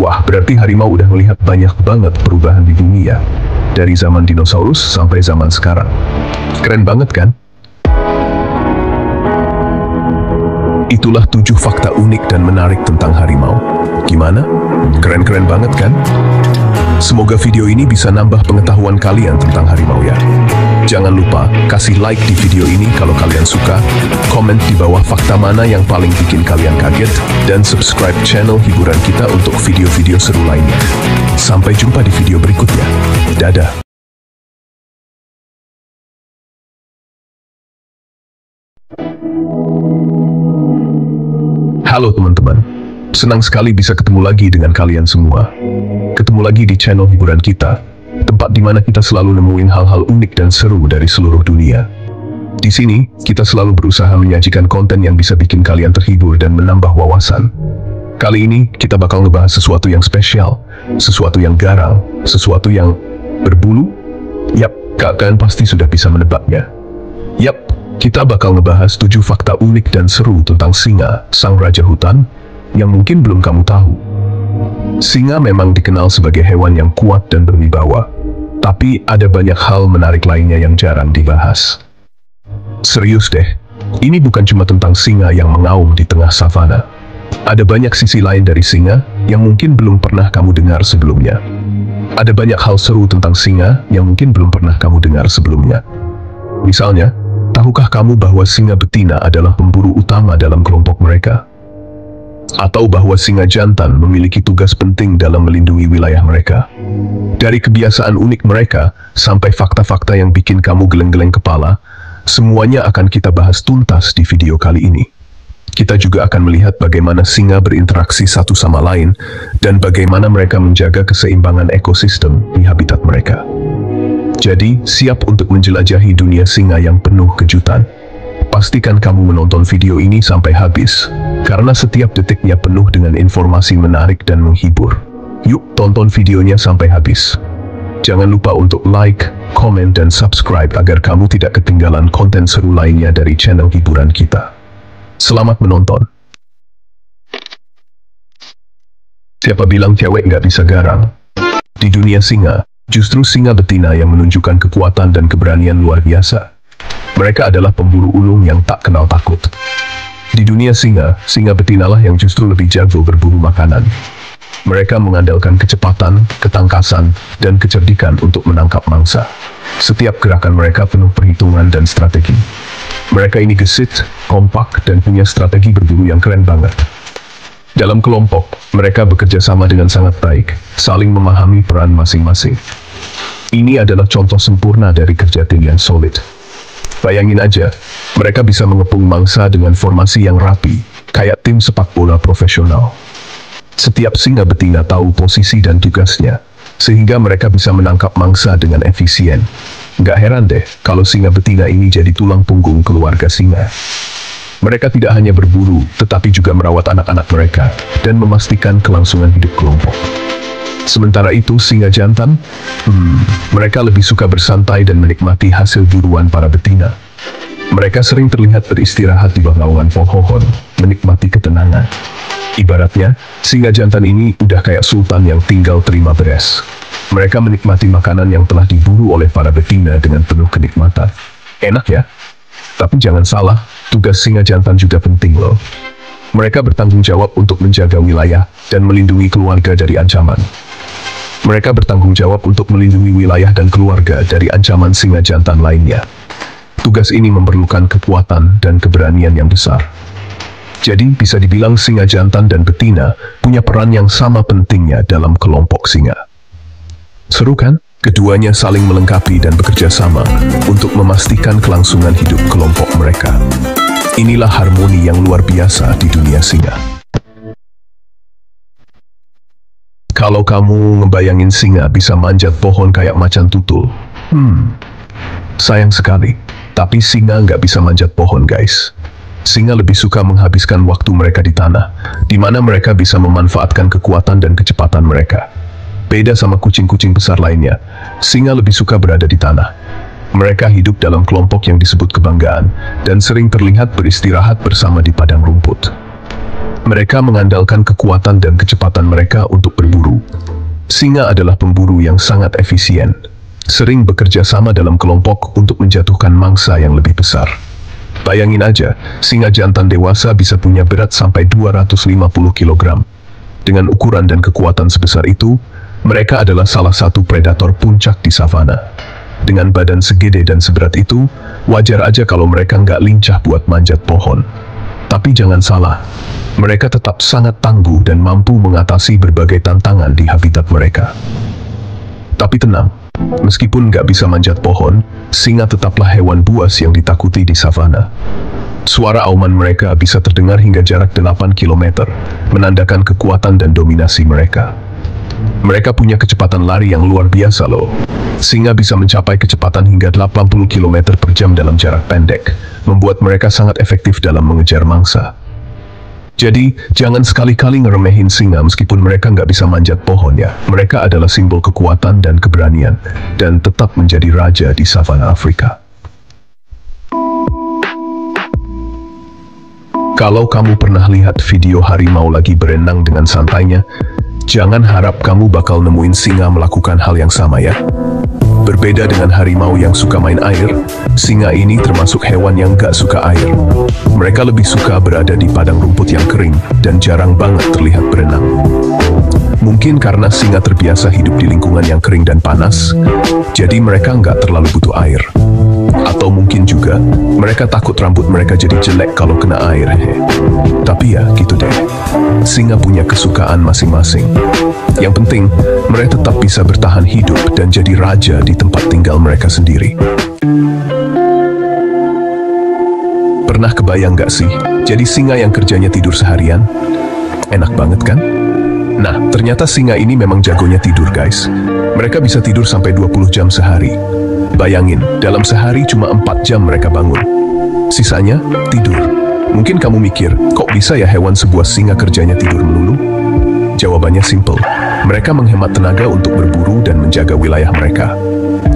Wah, berarti harimau udah melihat banyak banget perubahan di bumi ya. Dari zaman dinosaurus sampai zaman sekarang. Keren banget kan? Itulah 7 fakta unik dan menarik tentang harimau. Gimana? Keren-keren banget kan? Semoga video ini bisa nambah pengetahuan kalian tentang harimau ya. Jangan lupa kasih like di video ini kalau kalian suka, komen di bawah fakta mana yang paling bikin kalian kaget, dan subscribe channel hiburan kita untuk video-video seru lainnya. Sampai jumpa di video berikutnya. Dadah. Halo teman-teman, senang sekali bisa ketemu lagi dengan kalian semua. Ketemu lagi di channel hiburan kita, tempat di mana kita selalu nemuin hal-hal unik dan seru dari seluruh dunia. Di sini, kita selalu berusaha menyajikan konten yang bisa bikin kalian terhibur dan menambah wawasan. Kali ini, kita bakal ngebahas sesuatu yang spesial, sesuatu yang garang, sesuatu yang berbulu. Yap, kalian pasti sudah bisa menebaknya. Yap, kita bakal ngebahas 7 fakta unik dan seru tentang singa, sang raja hutan, yang mungkin belum kamu tahu. Singa memang dikenal sebagai hewan yang kuat dan berwibawa, tapi ada banyak hal menarik lainnya yang jarang dibahas. Serius deh, ini bukan cuma tentang singa yang mengaum di tengah savana. Ada banyak sisi lain dari singa yang mungkin belum pernah kamu dengar sebelumnya. Ada banyak hal seru tentang singa yang mungkin belum pernah kamu dengar sebelumnya. Misalnya, tahukah kamu bahwa singa betina adalah pemburu utama dalam kelompok mereka? Atau bahwa singa jantan memiliki tugas penting dalam melindungi wilayah mereka? Dari kebiasaan unik mereka, sampai fakta-fakta yang bikin kamu geleng-geleng kepala, semuanya akan kita bahas tuntas di video kali ini. Kita juga akan melihat bagaimana singa berinteraksi satu sama lain, dan bagaimana mereka menjaga keseimbangan ekosistem di habitat mereka. Jadi, siap untuk menjelajahi dunia singa yang penuh kejutan. Pastikan kamu menonton video ini sampai habis, karena setiap detiknya penuh dengan informasi menarik dan menghibur. Yuk, tonton videonya sampai habis. Jangan lupa untuk like, komen, dan subscribe agar kamu tidak ketinggalan konten seru lainnya dari channel hiburan kita. Selamat menonton. Siapa bilang cewek nggak bisa garang? Di dunia singa, justru singa betina yang menunjukkan kekuatan dan keberanian luar biasa. Mereka adalah pemburu ulung yang tak kenal takut. Di dunia singa, singa betinalah yang justru lebih jago berburu makanan. Mereka mengandalkan kecepatan, ketangkasan, dan kecerdikan untuk menangkap mangsa. Setiap gerakan mereka penuh perhitungan dan strategi. Mereka ini gesit, kompak, dan punya strategi berburu yang keren banget. Dalam kelompok, mereka bekerja sama dengan sangat baik, saling memahami peran masing-masing. Ini adalah contoh sempurna dari kerja tim yang solid. Bayangin aja, mereka bisa mengepung mangsa dengan formasi yang rapi, kayak tim sepak bola profesional. Setiap singa betina tahu posisi dan tugasnya, sehingga mereka bisa menangkap mangsa dengan efisien. Nggak heran deh, kalau singa betina ini jadi tulang punggung keluarga singa. Mereka tidak hanya berburu, tetapi juga merawat anak-anak mereka, dan memastikan kelangsungan hidup kelompok. Sementara itu, singa jantan, mereka lebih suka bersantai dan menikmati hasil buruan para betina. Mereka sering terlihat beristirahat di bawah naungan pohon, menikmati ketenangan. Ibaratnya, singa jantan ini udah kayak sultan yang tinggal terima beres. Mereka menikmati makanan yang telah diburu oleh para betina dengan penuh kenikmatan. Enak ya? Tapi jangan salah, tugas singa jantan juga penting loh. Mereka bertanggung jawab untuk menjaga wilayah dan melindungi keluarga dari ancaman. Mereka bertanggung jawab untuk melindungi wilayah dan keluarga dari ancaman singa jantan lainnya. Tugas ini memerlukan kekuatan dan keberanian yang besar. Jadi, bisa dibilang singa jantan dan betina punya peran yang sama pentingnya dalam kelompok singa. Seru kan? Keduanya saling melengkapi dan bekerja sama untuk memastikan kelangsungan hidup kelompok mereka. Inilah harmoni yang luar biasa di dunia singa. Kalau kamu ngebayangin singa bisa manjat pohon kayak macan tutul, sayang sekali. Tapi singa nggak bisa manjat pohon, guys. Singa lebih suka menghabiskan waktu mereka di tanah, di mana mereka bisa memanfaatkan kekuatan dan kecepatan mereka. Beda sama kucing-kucing besar lainnya, singa lebih suka berada di tanah. Mereka hidup dalam kelompok yang disebut kebanggaan, dan sering terlihat beristirahat bersama di padang rumput. Mereka mengandalkan kekuatan dan kecepatan mereka untuk berburu. Singa adalah pemburu yang sangat efisien, sering bekerja sama dalam kelompok untuk menjatuhkan mangsa yang lebih besar. Bayangin aja, singa jantan dewasa bisa punya berat sampai 250 kg. Dengan ukuran dan kekuatan sebesar itu, mereka adalah salah satu predator puncak di savana. Dengan badan segede dan seberat itu, wajar aja kalau mereka nggak lincah buat manjat pohon. Tapi jangan salah, mereka tetap sangat tangguh dan mampu mengatasi berbagai tantangan di habitat mereka. Tapi tenang, meskipun nggak bisa manjat pohon, singa tetaplah hewan buas yang ditakuti di savana. Suara auman mereka bisa terdengar hingga jarak 8 km, menandakan kekuatan dan dominasi mereka. Mereka punya kecepatan lari yang luar biasa loh. Singa bisa mencapai kecepatan hingga 80 km per jam dalam jarak pendek, membuat mereka sangat efektif dalam mengejar mangsa. Jadi, jangan sekali-kali ngeremehin singa meskipun mereka nggak bisa manjat pohon ya. Mereka adalah simbol kekuatan dan keberanian, dan tetap menjadi raja di savana Afrika. Kalau kamu pernah lihat video harimau lagi berenang dengan santainya, jangan harap kamu bakal nemuin singa melakukan hal yang sama ya. Berbeda dengan harimau yang suka main air, singa ini termasuk hewan yang gak suka air. Mereka lebih suka berada di padang rumput yang kering dan jarang banget terlihat berenang. Mungkin karena singa terbiasa hidup di lingkungan yang kering dan panas, jadi mereka nggak terlalu butuh air. Atau mungkin juga, mereka takut rambut mereka jadi jelek kalau kena air. Tapi ya, gitu deh. Singa punya kesukaan masing-masing. Yang penting, mereka tetap bisa bertahan hidup dan jadi raja di tempat tinggal mereka sendiri. Pernah kebayang gak sih, jadi singa yang kerjanya tidur seharian? Enak banget kan? Nah, ternyata singa ini memang jagonya tidur guys. Mereka bisa tidur sampai 20 jam sehari. Bayangin, dalam sehari cuma 4 jam mereka bangun. Sisanya, tidur. Mungkin kamu mikir, kok bisa ya hewan sebuah singa kerjanya tidur melulu? Jawabannya simple. Mereka menghemat tenaga untuk berburu dan menjaga wilayah mereka.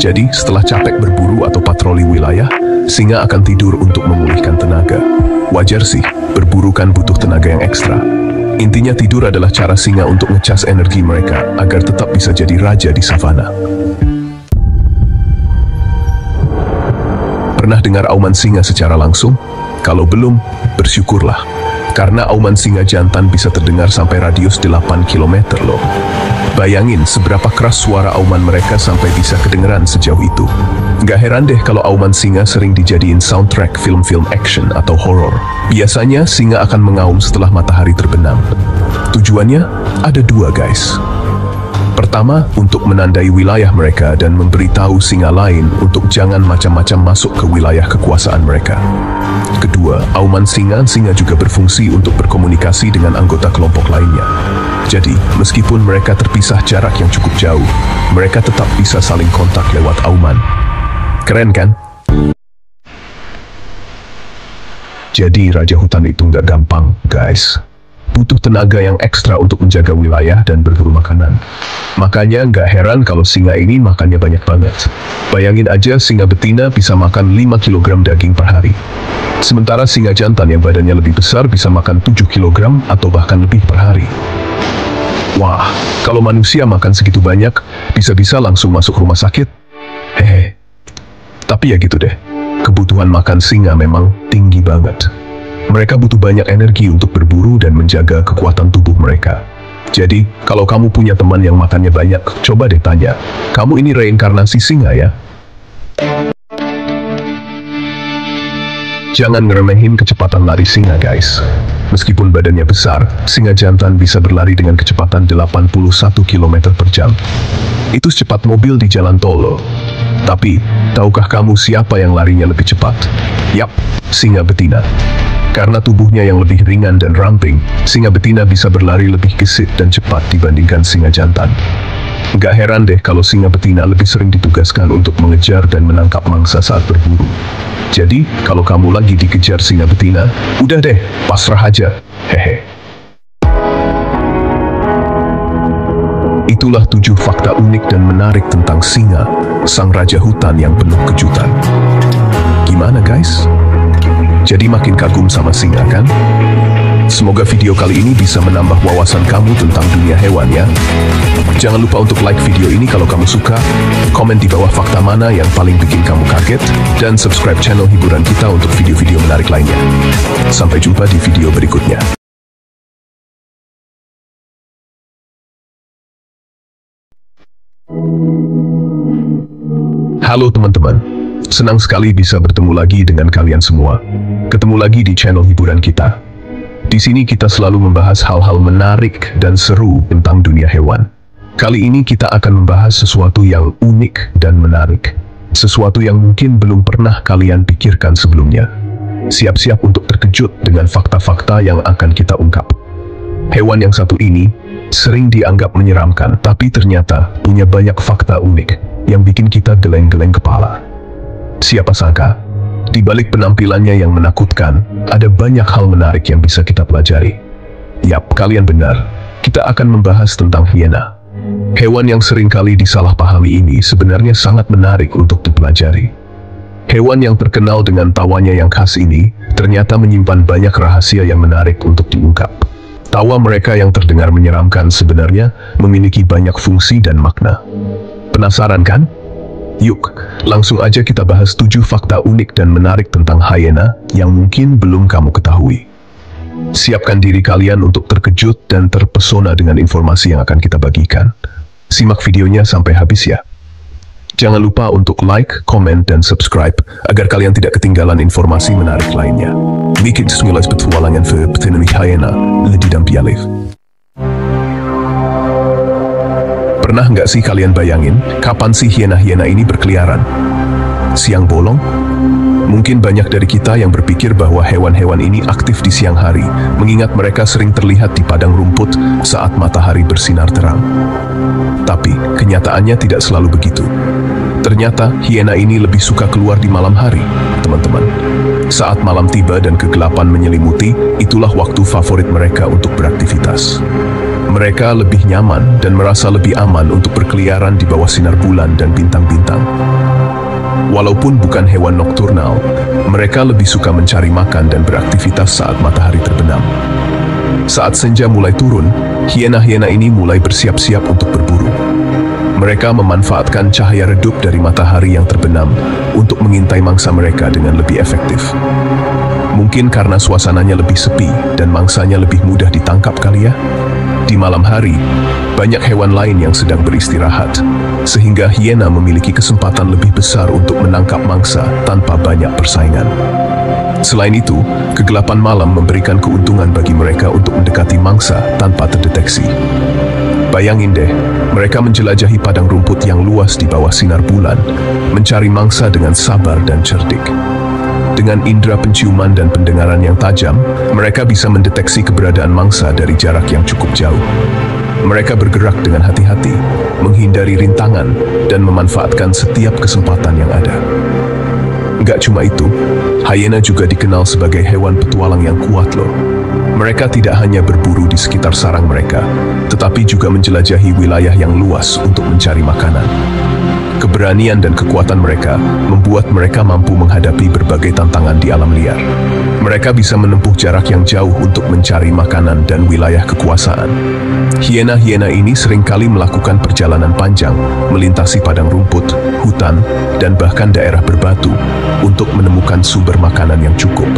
Jadi, setelah capek berburu atau patroli wilayah, singa akan tidur untuk memulihkan tenaga. Wajar sih, berburu kan butuh tenaga yang ekstra. Intinya tidur adalah cara singa untuk ngecas energi mereka agar tetap bisa jadi raja di savana. Pernah dengar auman singa secara langsung? Kalau belum, bersyukurlah. Karena auman singa jantan bisa terdengar sampai radius 8 km loh. Bayangin seberapa keras suara auman mereka sampai bisa kedengeran sejauh itu. Gak heran deh kalau auman singa sering dijadiin soundtrack film-film action atau horor. Biasanya singa akan mengaum setelah matahari terbenam. Tujuannya ada dua guys. Pertama, untuk menandai wilayah mereka dan memberitahu singa lain untuk jangan macam-macam masuk ke wilayah kekuasaan mereka. Kedua, auman singa juga berfungsi untuk berkomunikasi dengan anggota kelompok lainnya. Jadi, meskipun mereka terpisah jarak yang cukup jauh, mereka tetap bisa saling kontak lewat auman. Keren kan? Jadi, raja hutan itu nggak gampang, guys. Butuh tenaga yang ekstra untuk menjaga wilayah dan berburu makanan. Makanya nggak heran kalau singa ini makannya banyak banget. Bayangin aja singa betina bisa makan 5 kg daging per hari. Sementara singa jantan yang badannya lebih besar bisa makan 7 kg atau bahkan lebih per hari. Wah, kalau manusia makan segitu banyak, bisa-bisa langsung masuk rumah sakit. Hehe. Tapi ya gitu deh, kebutuhan makan singa memang tinggi banget. Mereka butuh banyak energi untuk berburu dan menjaga kekuatan tubuh mereka. Jadi, kalau kamu punya teman yang makannya banyak, coba deh tanya, kamu ini reinkarnasi singa ya? Jangan ngeremehin kecepatan lari singa guys. Meskipun badannya besar, singa jantan bisa berlari dengan kecepatan 81 km per jam. Itu secepat mobil di jalan tol loh. Tapi, tahukah kamu siapa yang larinya lebih cepat? Yap, singa betina. Karena tubuhnya yang lebih ringan dan ramping, singa betina bisa berlari lebih gesit dan cepat dibandingkan singa jantan. Gak heran deh kalau singa betina lebih sering ditugaskan untuk mengejar dan menangkap mangsa saat berburu. Jadi, kalau kamu lagi dikejar singa betina, udah deh, pasrah aja. Hehe. Itulah 7 fakta unik dan menarik tentang singa, sang raja hutan yang penuh kejutan. Gimana guys? Jadi makin kagum sama singa kan? Semoga video kali ini bisa menambah wawasan kamu tentang dunia hewan ya. Jangan lupa untuk like video ini kalau kamu suka, komen di bawah fakta mana yang paling bikin kamu kaget, dan subscribe channel hiburan kita untuk video-video menarik lainnya. Sampai jumpa di video berikutnya. Halo teman-teman, senang sekali bisa bertemu lagi dengan kalian semua. Ketemu lagi di channel hiburan kita. Di sini kita selalu membahas hal-hal menarik dan seru tentang dunia hewan. Kali ini kita akan membahas sesuatu yang unik dan menarik. Sesuatu yang mungkin belum pernah kalian pikirkan sebelumnya. Siap-siap untuk terkejut dengan fakta-fakta yang akan kita ungkap. Hewan yang satu ini sering dianggap menyeramkan, tapi ternyata punya banyak fakta unik yang bikin kita geleng-geleng kepala. Siapa sangka, di balik penampilannya yang menakutkan, ada banyak hal menarik yang bisa kita pelajari. Yap, kalian benar. Kita akan membahas tentang hiena. Hewan yang seringkali disalahpahami ini sebenarnya sangat menarik untuk dipelajari. Hewan yang terkenal dengan tawanya yang khas ini ternyata menyimpan banyak rahasia yang menarik untuk diungkap. Tawa mereka yang terdengar menyeramkan sebenarnya memiliki banyak fungsi dan makna. Penasaran kan? Yuk, langsung aja kita bahas 7 fakta unik dan menarik tentang hyena yang mungkin belum kamu ketahui. Siapkan diri kalian untuk terkejut dan terpesona dengan informasi yang akan kita bagikan. Simak videonya sampai habis ya. Jangan lupa untuk like, komen, dan subscribe agar kalian tidak ketinggalan informasi menarik lainnya. Bikin sembilan petualangan für petinami hyena lebih dampialif. Pernah nggak sih kalian bayangin kapan sih hiena-hiena ini berkeliaran? Siang bolong? Mungkin banyak dari kita yang berpikir bahwa hewan-hewan ini aktif di siang hari, mengingat mereka sering terlihat di padang rumput saat matahari bersinar terang. Tapi kenyataannya tidak selalu begitu. Ternyata hiena ini lebih suka keluar di malam hari, teman-teman. Saat malam tiba dan kegelapan menyelimuti, itulah waktu favorit mereka untuk beraktivitas. Mereka lebih nyaman dan merasa lebih aman untuk berkeliaran di bawah sinar bulan dan bintang-bintang. Walaupun bukan hewan nokturnal, mereka lebih suka mencari makan dan beraktivitas saat matahari terbenam. Saat senja mulai turun, hiena-hiena ini mulai bersiap-siap untuk berburu. Mereka memanfaatkan cahaya redup dari matahari yang terbenam untuk mengintai mangsa mereka dengan lebih efektif. Mungkin karena suasananya lebih sepi dan mangsanya lebih mudah ditangkap kali ya. Di malam hari, banyak hewan lain yang sedang beristirahat, sehingga hiena memiliki kesempatan lebih besar untuk menangkap mangsa tanpa banyak persaingan. Selain itu, kegelapan malam memberikan keuntungan bagi mereka untuk mendekati mangsa tanpa terdeteksi. Bayangin deh, mereka menjelajahi padang rumput yang luas di bawah sinar bulan, mencari mangsa dengan sabar dan cerdik. Dengan indera penciuman dan pendengaran yang tajam, mereka bisa mendeteksi keberadaan mangsa dari jarak yang cukup jauh. Mereka bergerak dengan hati-hati, menghindari rintangan, dan memanfaatkan setiap kesempatan yang ada. Gak cuma itu, hyena juga dikenal sebagai hewan petualang yang kuat loh. Mereka tidak hanya berburu di sekitar sarang mereka, tetapi juga menjelajahi wilayah yang luas untuk mencari makanan. Keberanian dan kekuatan mereka membuat mereka mampu menghadapi berbagai tantangan di alam liar. Mereka bisa menempuh jarak yang jauh untuk mencari makanan dan wilayah kekuasaan. Hiena-hiena ini seringkali melakukan perjalanan panjang, melintasi padang rumput, hutan, dan bahkan daerah berbatu untuk menemukan sumber makanan yang cukup.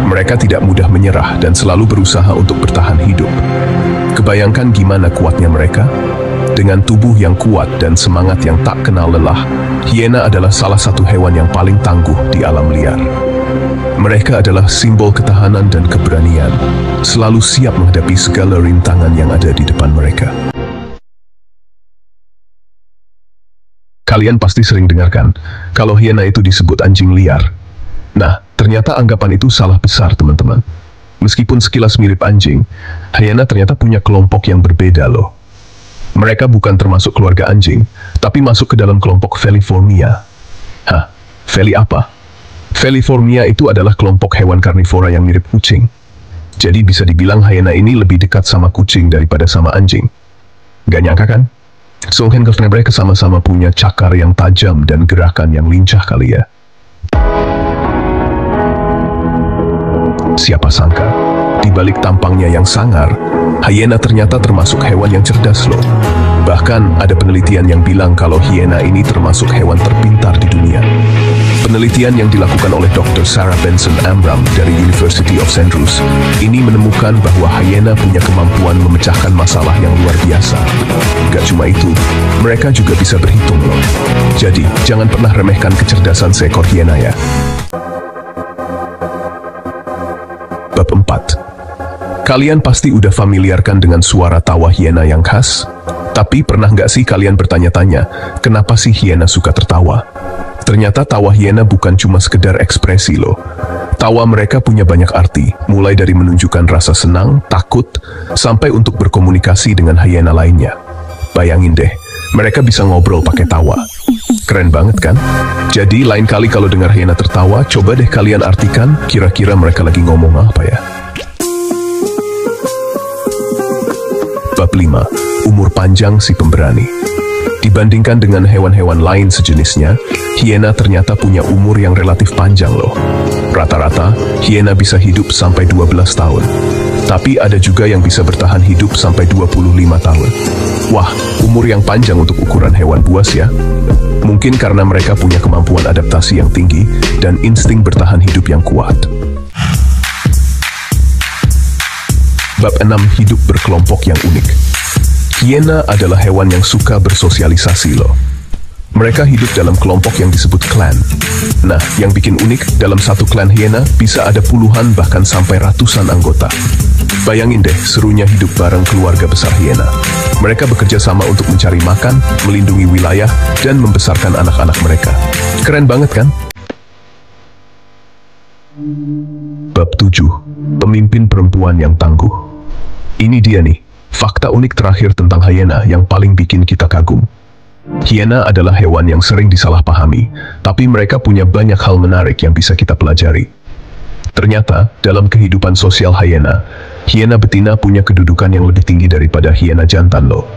Mereka tidak mudah menyerah dan selalu berusaha untuk bertahan hidup. Kebayangkan gimana kuatnya mereka? Dengan tubuh yang kuat dan semangat yang tak kenal lelah, hiena adalah salah satu hewan yang paling tangguh di alam liar. Mereka adalah simbol ketahanan dan keberanian, selalu siap menghadapi segala rintangan yang ada di depan mereka. Kalian pasti sering dengarkan kalau hiena itu disebut anjing liar. Nah, ternyata anggapan itu salah besar, teman-teman. Meskipun sekilas mirip anjing, hyena ternyata punya kelompok yang berbeda loh. Mereka bukan termasuk keluarga anjing, tapi masuk ke dalam kelompok Feliformia. Hah? Feli apa? Feliformia itu adalah kelompok hewan karnivora yang mirip kucing. Jadi bisa dibilang hyena ini lebih dekat sama kucing daripada sama anjing. Gak nyangka kan? Soalnya mereka sama-sama punya cakar yang tajam dan gerakan yang lincah kali ya. Siapa sangka, di balik tampangnya yang sangar, hyena ternyata termasuk hewan yang cerdas loh. Bahkan ada penelitian yang bilang kalau hyena ini termasuk hewan terpintar di dunia. Penelitian yang dilakukan oleh Dr. Sarah Benson Amram dari University of St. Andrews ini menemukan bahwa hyena punya kemampuan memecahkan masalah yang luar biasa. Gak cuma itu, mereka juga bisa berhitung loh. Jadi, jangan pernah remehkan kecerdasan seekor hyena ya. Bab 4. Kalian pasti udah familiarkan dengan suara tawa hyena yang khas? Tapi pernah nggak sih kalian bertanya-tanya, kenapa sih hyena suka tertawa? Ternyata tawa hyena bukan cuma sekedar ekspresi loh. Tawa mereka punya banyak arti, mulai dari menunjukkan rasa senang, takut, sampai untuk berkomunikasi dengan hyena lainnya. Bayangin deh, mereka bisa ngobrol pakai tawa. Keren banget kan? Jadi lain kali kalau dengar hyena tertawa, coba deh kalian artikan kira-kira mereka lagi ngomong apa ya. Bab 5. Umur panjang si pemberani. Dibandingkan dengan hewan-hewan lain sejenisnya, hyena ternyata punya umur yang relatif panjang loh. Rata-rata, hyena bisa hidup sampai 12 tahun. Tapi ada juga yang bisa bertahan hidup sampai 25 tahun. Wah, umur yang panjang untuk ukuran hewan buas ya. Mungkin karena mereka punya kemampuan adaptasi yang tinggi dan insting bertahan hidup yang kuat. Bab 6. Hidup berkelompok yang unik. Hyena adalah hewan yang suka bersosialisasi loh. Mereka hidup dalam kelompok yang disebut klan. Nah, yang bikin unik, dalam satu klan hyena bisa ada puluhan bahkan sampai ratusan anggota. Bayangin deh serunya hidup bareng keluarga besar hyena. Mereka bekerja sama untuk mencari makan, melindungi wilayah, dan membesarkan anak-anak mereka. Keren banget kan? Bab 7. Pemimpin perempuan yang tangguh. Ini dia nih, fakta unik terakhir tentang hyena yang paling bikin kita kagum. Hyena adalah hewan yang sering disalahpahami, tapi mereka punya banyak hal menarik yang bisa kita pelajari. Ternyata, dalam kehidupan sosial hyena, hyena betina punya kedudukan yang lebih tinggi daripada hyena jantan loh.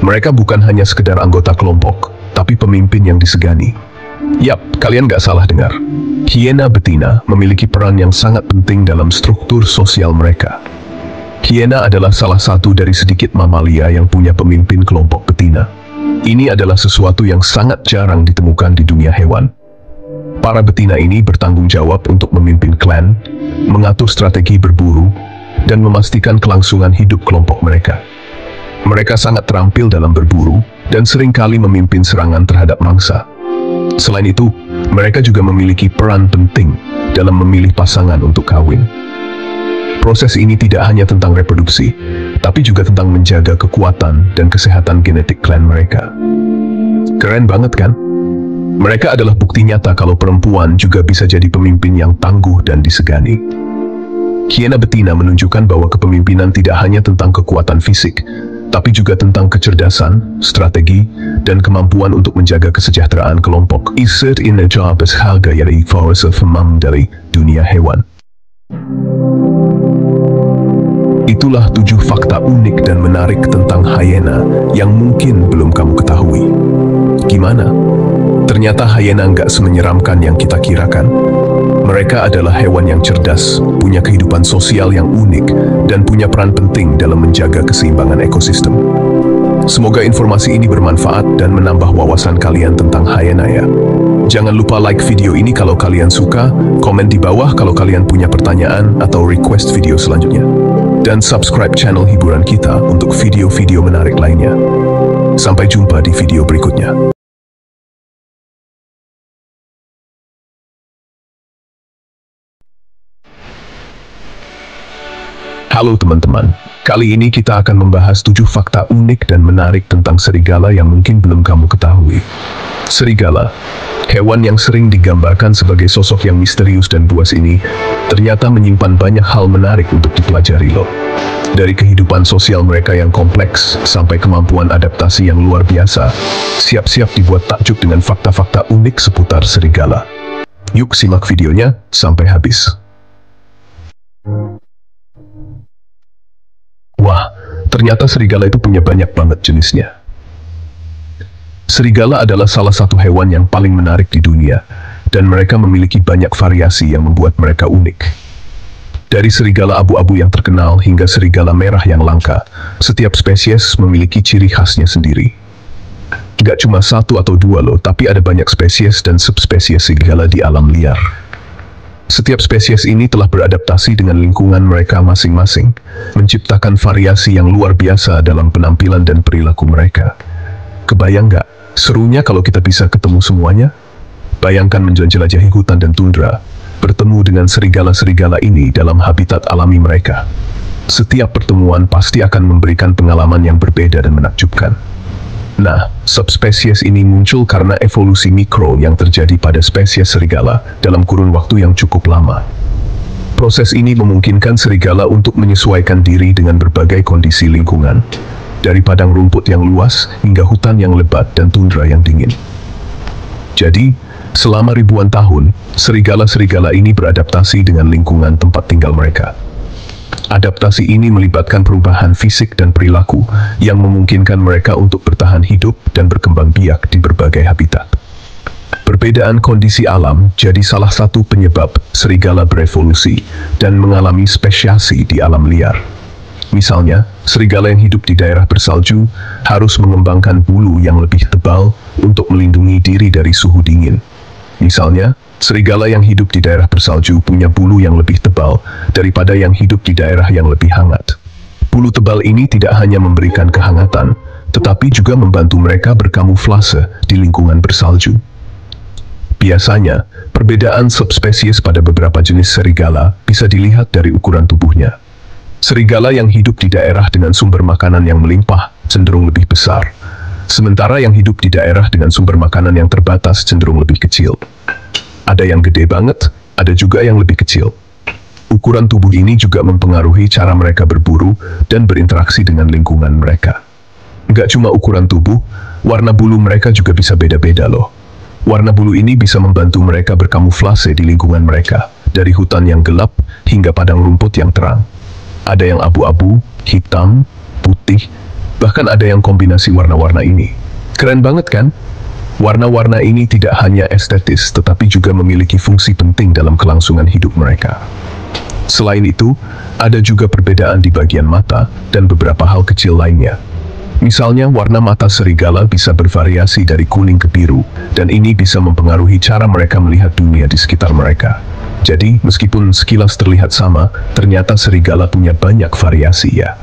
Mereka bukan hanya sekedar anggota kelompok, tapi pemimpin yang disegani. Yap, kalian gak salah dengar. Hyena betina memiliki peran yang sangat penting dalam struktur sosial mereka. Hyena adalah salah satu dari sedikit mamalia yang punya pemimpin kelompok betina. Ini adalah sesuatu yang sangat jarang ditemukan di dunia hewan. Para betina ini bertanggung jawab untuk memimpin klan, mengatur strategi berburu, dan memastikan kelangsungan hidup kelompok mereka. Mereka sangat terampil dalam berburu, dan seringkali memimpin serangan terhadap mangsa. Selain itu, mereka juga memiliki peran penting dalam memilih pasangan untuk kawin. Proses ini tidak hanya tentang reproduksi, tapi juga tentang menjaga kekuatan dan kesehatan genetik klan mereka. Keren banget kan? Mereka adalah bukti nyata kalau perempuan juga bisa jadi pemimpin yang tangguh dan disegani. Hyena betina menunjukkan bahwa kepemimpinan tidak hanya tentang kekuatan fisik, tapi juga tentang kecerdasan, strategi, dan kemampuan untuk menjaga kesejahteraan kelompok. Isert in a job as harga dari force of dari dunia hewan. Itulah 7 fakta unik dan menarik tentang hyena yang mungkin belum kamu ketahui. Gimana? Ternyata hyena nggak semenyeramkan yang kita kirakan. Mereka adalah hewan yang cerdas, punya kehidupan sosial yang unik, dan punya peran penting dalam menjaga keseimbangan ekosistem. Semoga informasi ini bermanfaat dan menambah wawasan kalian tentang hyena ya. Jangan lupa like video ini kalau kalian suka, komen di bawah kalau kalian punya pertanyaan atau request video selanjutnya. Dan subscribe channel hiburan kita untuk video-video menarik lainnya. Sampai jumpa di video berikutnya. Halo teman-teman, kali ini kita akan membahas 7 fakta unik dan menarik tentang serigala yang mungkin belum kamu ketahui. Serigala, hewan yang sering digambarkan sebagai sosok yang misterius dan buas ini, ternyata menyimpan banyak hal menarik untuk dipelajari loh. Dari kehidupan sosial mereka yang kompleks, sampai kemampuan adaptasi yang luar biasa, siap-siap dibuat takjub dengan fakta-fakta unik seputar serigala. Yuk simak videonya sampai habis. Wah, Ternyata serigala itu punya banyak banget jenisnya. Serigala adalah salah satu hewan yang paling menarik di dunia, dan mereka memiliki banyak variasi yang membuat mereka unik. Dari serigala abu-abu yang terkenal hingga serigala merah yang langka, setiap spesies memiliki ciri khasnya sendiri. Gak cuma satu atau dua loh, tapi ada banyak spesies dan subspesies serigala di alam liar. Setiap spesies ini telah beradaptasi dengan lingkungan mereka masing-masing, menciptakan variasi yang luar biasa dalam penampilan dan perilaku mereka. Kebayang gak serunya kalau kita bisa ketemu semuanya? Bayangkan menjelajahi hutan dan tundra, bertemu dengan serigala-serigala ini dalam habitat alami mereka. Setiap pertemuan pasti akan memberikan pengalaman yang berbeda dan menakjubkan. Nah, subspesies ini muncul karena evolusi mikro yang terjadi pada spesies serigala dalam kurun waktu yang cukup lama. Proses ini memungkinkan serigala untuk menyesuaikan diri dengan berbagai kondisi lingkungan, dari padang rumput yang luas hingga hutan yang lebat dan tundra yang dingin. Jadi, selama ribuan tahun, serigala-serigala ini beradaptasi dengan lingkungan tempat tinggal mereka. Adaptasi ini melibatkan perubahan fisik dan perilaku yang memungkinkan mereka untuk bertahan hidup dan berkembang biak di berbagai habitat. Perbedaan kondisi alam jadi salah satu penyebab serigala berevolusi dan mengalami spesiasi di alam liar. Misalnya, serigala yang hidup di daerah bersalju harus mengembangkan bulu yang lebih tebal untuk melindungi diri dari suhu dingin. Misalnya, serigala yang hidup di daerah bersalju punya bulu yang lebih tebal daripada yang hidup di daerah yang lebih hangat. Bulu tebal ini tidak hanya memberikan kehangatan, tetapi juga membantu mereka berkamuflase di lingkungan bersalju. Biasanya, perbedaan subspesies pada beberapa jenis serigala bisa dilihat dari ukuran tubuhnya. Serigala yang hidup di daerah dengan sumber makanan yang melimpah cenderung lebih besar, sementara yang hidup di daerah dengan sumber makanan yang terbatas cenderung lebih kecil. Ada yang gede banget, ada juga yang lebih kecil. Ukuran tubuh ini juga mempengaruhi cara mereka berburu dan berinteraksi dengan lingkungan mereka. Nggak cuma ukuran tubuh, warna bulu mereka juga bisa beda-beda loh. Warna bulu ini bisa membantu mereka berkamuflase di lingkungan mereka, dari hutan yang gelap hingga padang rumput yang terang. Ada yang abu-abu, hitam, putih, bahkan ada yang kombinasi warna-warna ini. Keren banget kan? Warna-warna ini tidak hanya estetis, tetapi juga memiliki fungsi penting dalam kelangsungan hidup mereka. Selain itu, ada juga perbedaan di bagian mata dan beberapa hal kecil lainnya. Misalnya, warna mata serigala bisa bervariasi dari kuning ke biru, dan ini bisa mempengaruhi cara mereka melihat dunia di sekitar mereka. Jadi, meskipun sekilas terlihat sama, ternyata serigala punya banyak variasi ya.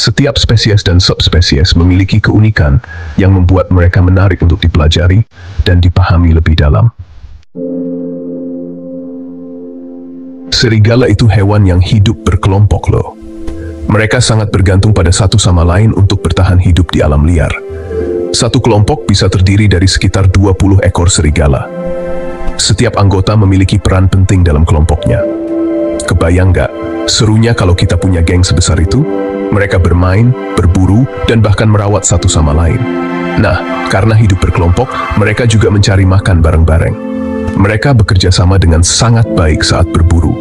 Setiap spesies dan subspesies memiliki keunikan yang membuat mereka menarik untuk dipelajari dan dipahami lebih dalam. Serigala itu hewan yang hidup berkelompok loh. Mereka sangat bergantung pada satu sama lain untuk bertahan hidup di alam liar. Satu kelompok bisa terdiri dari sekitar 20 ekor serigala. Setiap anggota memiliki peran penting dalam kelompoknya. Kebayang nggak serunya kalau kita punya geng sebesar itu? Mereka bermain, berburu, dan bahkan merawat satu sama lain. Nah, karena hidup berkelompok, mereka juga mencari makan bareng-bareng. Mereka bekerja sama dengan sangat baik saat berburu.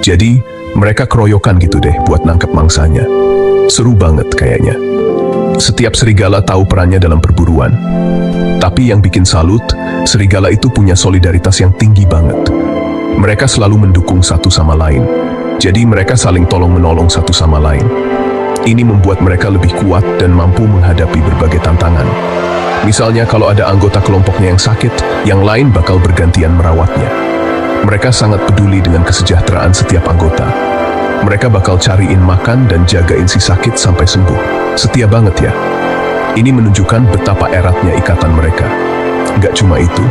Jadi, mereka keroyokan gitu deh buat nangkep mangsanya. Seru banget kayaknya. Setiap serigala tahu perannya dalam perburuan. Tapi yang bikin salut, serigala itu punya solidaritas yang tinggi banget. Mereka selalu mendukung satu sama lain. Jadi mereka saling tolong-menolong satu sama lain. Ini membuat mereka lebih kuat dan mampu menghadapi berbagai tantangan. Misalnya kalau ada anggota kelompoknya yang sakit, yang lain bakal bergantian merawatnya. Mereka sangat peduli dengan kesejahteraan setiap anggota. Mereka bakal cariin makan dan jagain si sakit sampai sembuh. Setia banget ya. Ini menunjukkan betapa eratnya ikatan mereka. Gak cuma itu,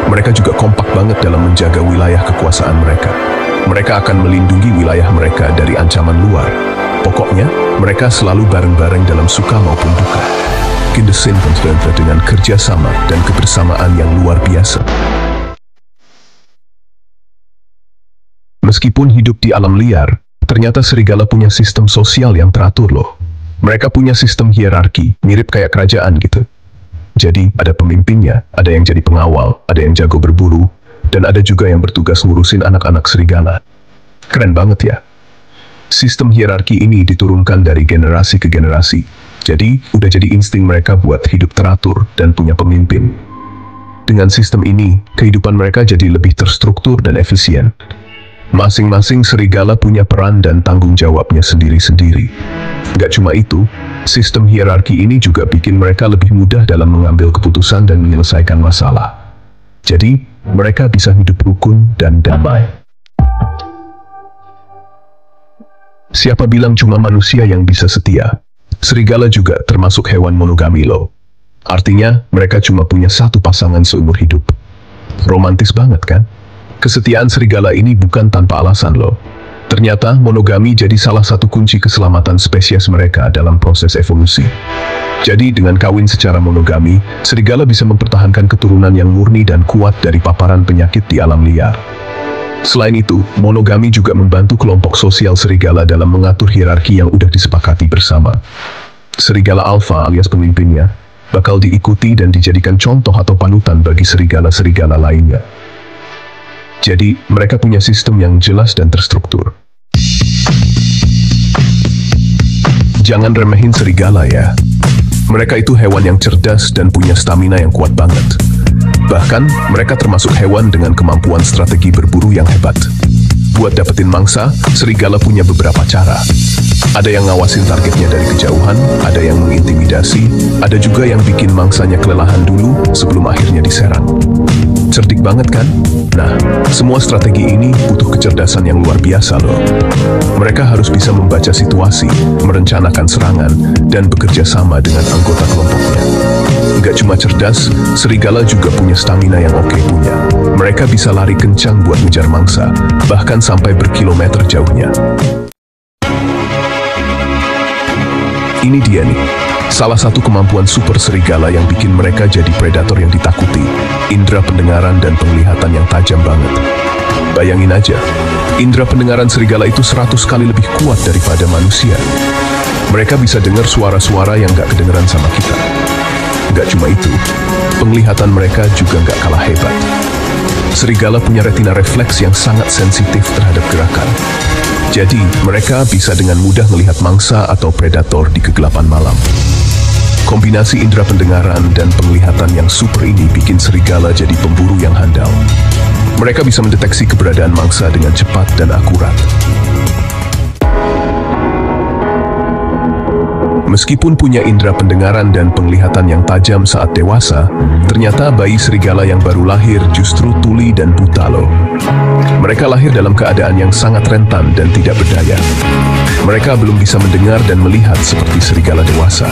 mereka juga kompak banget dalam menjaga wilayah kekuasaan mereka. Mereka akan melindungi wilayah mereka dari ancaman luar. Pokoknya, mereka selalu bareng-bareng dalam suka maupun duka. Kindesin dengan kerjasama dan kebersamaan yang luar biasa. Meskipun hidup di alam liar, ternyata serigala punya sistem sosial yang teratur loh. Mereka punya sistem hierarki, mirip kayak kerajaan gitu. Jadi, ada pemimpinnya, ada yang jadi pengawal, ada yang jago berburu, dan ada juga yang bertugas ngurusin anak-anak serigala. Keren banget ya. Sistem hierarki ini diturunkan dari generasi ke generasi. Jadi, udah jadi insting mereka buat hidup teratur dan punya pemimpin. Dengan sistem ini, kehidupan mereka jadi lebih terstruktur dan efisien. Masing-masing serigala punya peran dan tanggung jawabnya sendiri-sendiri. Gak cuma itu, sistem hierarki ini juga bikin mereka lebih mudah dalam mengambil keputusan dan menyelesaikan masalah. Jadi, mereka bisa hidup rukun dan damai. Siapa bilang cuma manusia yang bisa setia? Serigala juga termasuk hewan monogami loh. Artinya, mereka cuma punya satu pasangan seumur hidup. Romantis banget kan? Kesetiaan serigala ini bukan tanpa alasan loh. Ternyata monogami jadi salah satu kunci keselamatan spesies mereka dalam proses evolusi. Jadi dengan kawin secara monogami, serigala bisa mempertahankan keturunan yang murni dan kuat dari paparan penyakit di alam liar. Selain itu, monogami juga membantu kelompok sosial serigala dalam mengatur hierarki yang udah disepakati bersama. Serigala alfa alias pemimpinnya bakal diikuti dan dijadikan contoh atau panutan bagi serigala-serigala lainnya. Jadi, mereka punya sistem yang jelas dan terstruktur. Jangan remehin serigala ya. Mereka itu hewan yang cerdas dan punya stamina yang kuat banget. Bahkan, mereka termasuk hewan dengan kemampuan strategi berburu yang hebat. Buat dapetin mangsa, serigala punya beberapa cara. Ada yang ngawasin targetnya dari kejauhan, ada yang mengintimidasi, ada juga yang bikin mangsanya kelelahan dulu sebelum akhirnya diserang. Cerdik banget kan? Nah, semua strategi ini butuh kecerdasan yang luar biasa loh. Mereka harus bisa membaca situasi, merencanakan serangan, dan bekerja sama dengan anggota kelompoknya. Nggak cuma cerdas, serigala juga punya stamina yang oke punya. Mereka bisa lari kencang buat ngejar mangsa, bahkan sampai berkilometer jauhnya. Ini dia nih, salah satu kemampuan super serigala yang bikin mereka jadi predator yang ditakuti, indera pendengaran dan penglihatan yang tajam banget. Bayangin aja, indera pendengaran serigala itu 100 kali lebih kuat daripada manusia. Mereka bisa dengar suara-suara yang gak kedengeran sama kita. Gak cuma itu, penglihatan mereka juga gak kalah hebat. Serigala punya retina refleks yang sangat sensitif terhadap gerakan. Jadi, mereka bisa dengan mudah melihat mangsa atau predator di kegelapan malam. Kombinasi indera pendengaran dan penglihatan yang super ini bikin serigala jadi pemburu yang handal. Mereka bisa mendeteksi keberadaan mangsa dengan cepat dan akurat. Meskipun punya indera pendengaran dan penglihatan yang tajam saat dewasa, ternyata bayi serigala yang baru lahir justru tuli dan buta loh. Mereka lahir dalam keadaan yang sangat rentan dan tidak berdaya. Mereka belum bisa mendengar dan melihat seperti serigala dewasa.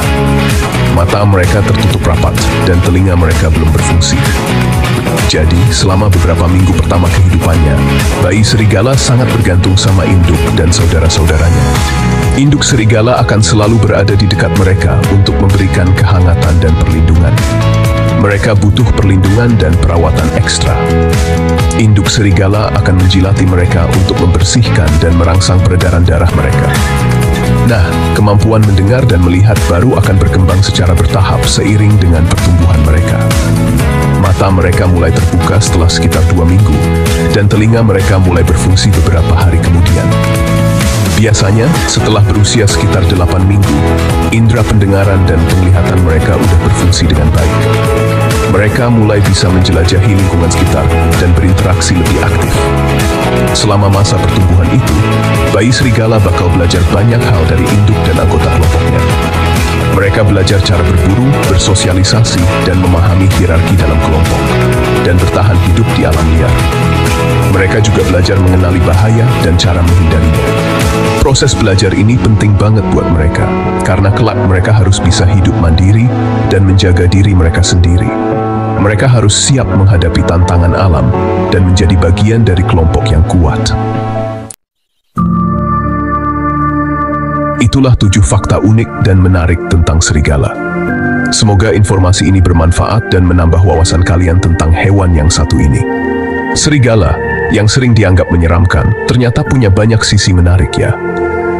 Mata mereka tertutup rapat dan telinga mereka belum berfungsi. Jadi, selama beberapa minggu pertama kehidupannya, bayi serigala sangat bergantung sama induk dan saudara-saudaranya. Induk serigala akan selalu berada di dekat mereka untuk memberikan kehangatan dan perlindungan. Mereka butuh perlindungan dan perawatan ekstra. Induk serigala akan menjilati mereka untuk membersihkan dan merangsang peredaran darah mereka. Nah, kemampuan mendengar dan melihat baru akan berkembang secara bertahap seiring dengan pertumbuhan mereka. Mata mereka mulai terbuka setelah sekitar 2 minggu, dan telinga mereka mulai berfungsi beberapa hari kemudian. Biasanya, setelah berusia sekitar 8 minggu, indera pendengaran dan penglihatan mereka udah berfungsi dengan baik. Mereka mulai bisa menjelajahi lingkungan sekitar dan berinteraksi lebih aktif. Selama masa pertumbuhan itu, bayi serigala bakal belajar banyak hal dari induk dan anggota kelompoknya. Mereka belajar cara berburu, bersosialisasi, dan memahami hierarki dalam kelompok, dan bertahan hidup di alam liar. Mereka juga belajar mengenali bahaya dan cara menghindarinya. Proses belajar ini penting banget buat mereka, karena kelak mereka harus bisa hidup mandiri dan menjaga diri mereka sendiri. Mereka harus siap menghadapi tantangan alam dan menjadi bagian dari kelompok yang kuat. Itulah 7 fakta unik dan menarik tentang serigala. Semoga informasi ini bermanfaat dan menambah wawasan kalian tentang hewan yang satu ini. Serigala, yang sering dianggap menyeramkan, ternyata punya banyak sisi menarik ya.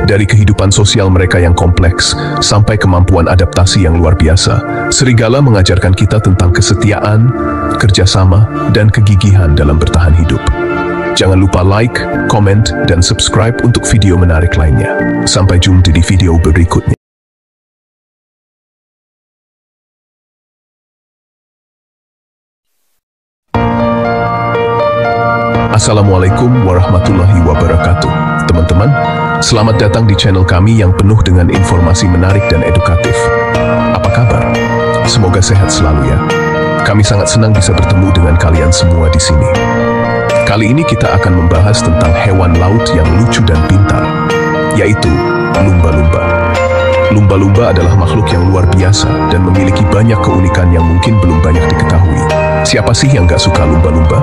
Dari kehidupan sosial mereka yang kompleks, sampai kemampuan adaptasi yang luar biasa, serigala mengajarkan kita tentang kesetiaan, kerjasama, dan kegigihan dalam bertahan hidup. Jangan lupa like, komen, dan subscribe untuk video menarik lainnya. Sampai jumpa di video berikutnya. Assalamualaikum warahmatullahi wabarakatuh. Teman-teman, selamat datang di channel kami yang penuh dengan informasi menarik dan edukatif. Apa kabar? Semoga sehat selalu ya. Kami sangat senang bisa bertemu dengan kalian semua di sini. Kali ini kita akan membahas tentang hewan laut yang lucu dan pintar, yaitu lumba-lumba. Lumba-lumba adalah makhluk yang luar biasa dan memiliki banyak keunikan yang mungkin belum banyak diketahui. Siapa sih yang gak suka lumba-lumba?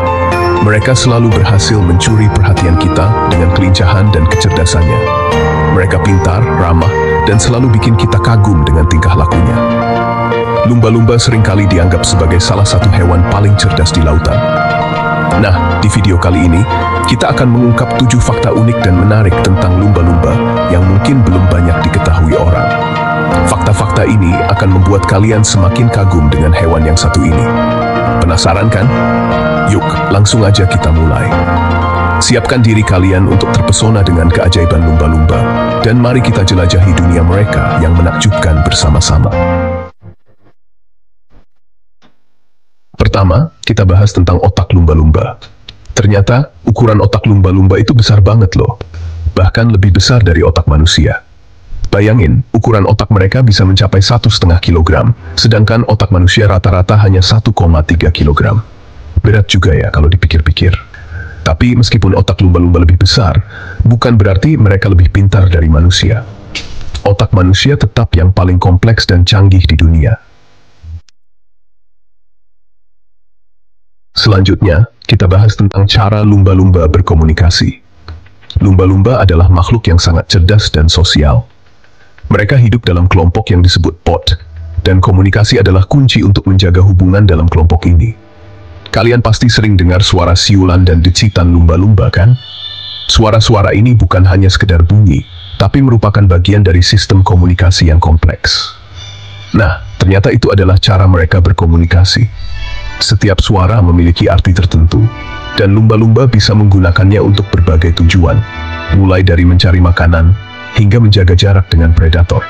Mereka selalu berhasil mencuri perhatian kita dengan kelincahan dan kecerdasannya. Mereka pintar, ramah, dan selalu bikin kita kagum dengan tingkah lakunya. Lumba-lumba seringkali dianggap sebagai salah satu hewan paling cerdas di lautan. Nah, di video kali ini, kita akan mengungkap 7 fakta unik dan menarik tentang lumba-lumba yang mungkin belum banyak diketahui orang. Fakta-fakta ini akan membuat kalian semakin kagum dengan hewan yang satu ini. Penasaran kan? Yuk, langsung aja kita mulai. Siapkan diri kalian untuk terpesona dengan keajaiban lumba-lumba, dan mari kita jelajahi dunia mereka yang menakjubkan bersama-sama. Pertama, kita bahas tentang otak lumba-lumba. Ternyata, ukuran otak lumba-lumba itu besar banget loh. Bahkan lebih besar dari otak manusia. Bayangin, ukuran otak mereka bisa mencapai 1,5 kilogram, sedangkan otak manusia rata-rata hanya 1,3 kilogram. Berat juga ya kalau dipikir-pikir. Tapi meskipun otak lumba-lumba lebih besar, bukan berarti mereka lebih pintar dari manusia. Otak manusia tetap yang paling kompleks dan canggih di dunia. Selanjutnya, kita bahas tentang cara lumba-lumba berkomunikasi. Lumba-lumba adalah makhluk yang sangat cerdas dan sosial. Mereka hidup dalam kelompok yang disebut pod, dan komunikasi adalah kunci untuk menjaga hubungan dalam kelompok ini. Kalian pasti sering dengar suara siulan dan decitan lumba-lumba kan? Suara-suara ini bukan hanya sekedar bunyi, tapi merupakan bagian dari sistem komunikasi yang kompleks. Nah, ternyata itu adalah cara mereka berkomunikasi. Setiap suara memiliki arti tertentu, dan lumba-lumba bisa menggunakannya untuk berbagai tujuan, mulai dari mencari makanan, hingga menjaga jarak dengan predator.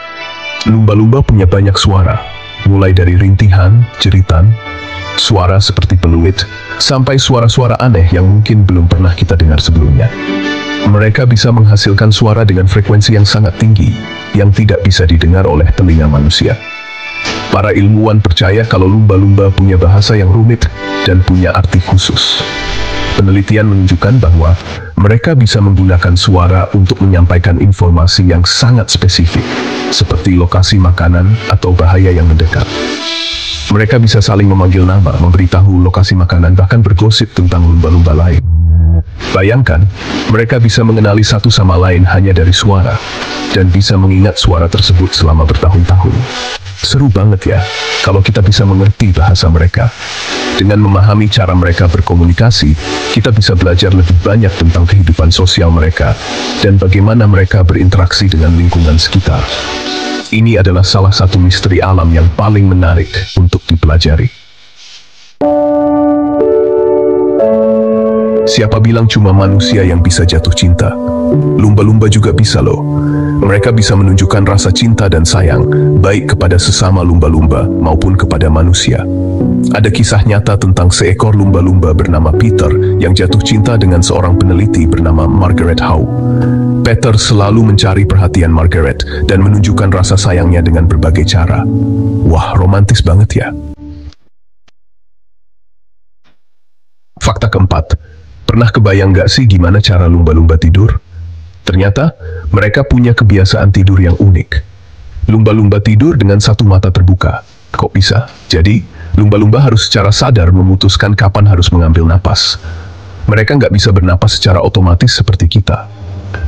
Lumba-lumba punya banyak suara, mulai dari rintihan, jeritan, suara seperti peluit, sampai suara-suara aneh yang mungkin belum pernah kita dengar sebelumnya. Mereka bisa menghasilkan suara dengan frekuensi yang sangat tinggi, yang tidak bisa didengar oleh telinga manusia. Para ilmuwan percaya kalau lumba-lumba punya bahasa yang rumit dan punya arti khusus. Penelitian menunjukkan bahwa mereka bisa menggunakan suara untuk menyampaikan informasi yang sangat spesifik, seperti lokasi makanan atau bahaya yang mendekat. Mereka bisa saling memanggil nama, memberitahu lokasi makanan, bahkan bergosip tentang lumba-lumba lain. Bayangkan, mereka bisa mengenali satu sama lain hanya dari suara, dan bisa mengingat suara tersebut selama bertahun-tahun. Seru banget ya, kalau kita bisa mengerti bahasa mereka. Dengan memahami cara mereka berkomunikasi, kita bisa belajar lebih banyak tentang kehidupan sosial mereka, dan bagaimana mereka berinteraksi dengan lingkungan sekitar. Ini adalah salah satu misteri alam yang paling menarik untuk dipelajari. Siapa bilang cuma manusia yang bisa jatuh cinta? Lumba-lumba juga bisa loh. Mereka bisa menunjukkan rasa cinta dan sayang, baik kepada sesama lumba-lumba maupun kepada manusia. Ada kisah nyata tentang seekor lumba-lumba bernama Peter yang jatuh cinta dengan seorang peneliti bernama Margaret Howe. Peter selalu mencari perhatian Margaret dan menunjukkan rasa sayangnya dengan berbagai cara. Wah, romantis banget ya. Fakta keempat, pernah kebayang gak sih gimana cara lumba-lumba tidur? Ternyata, mereka punya kebiasaan tidur yang unik. Lumba-lumba tidur dengan satu mata terbuka. Kok bisa? Jadi, lumba-lumba harus secara sadar memutuskan kapan harus mengambil napas. Mereka nggak bisa bernapas secara otomatis seperti kita.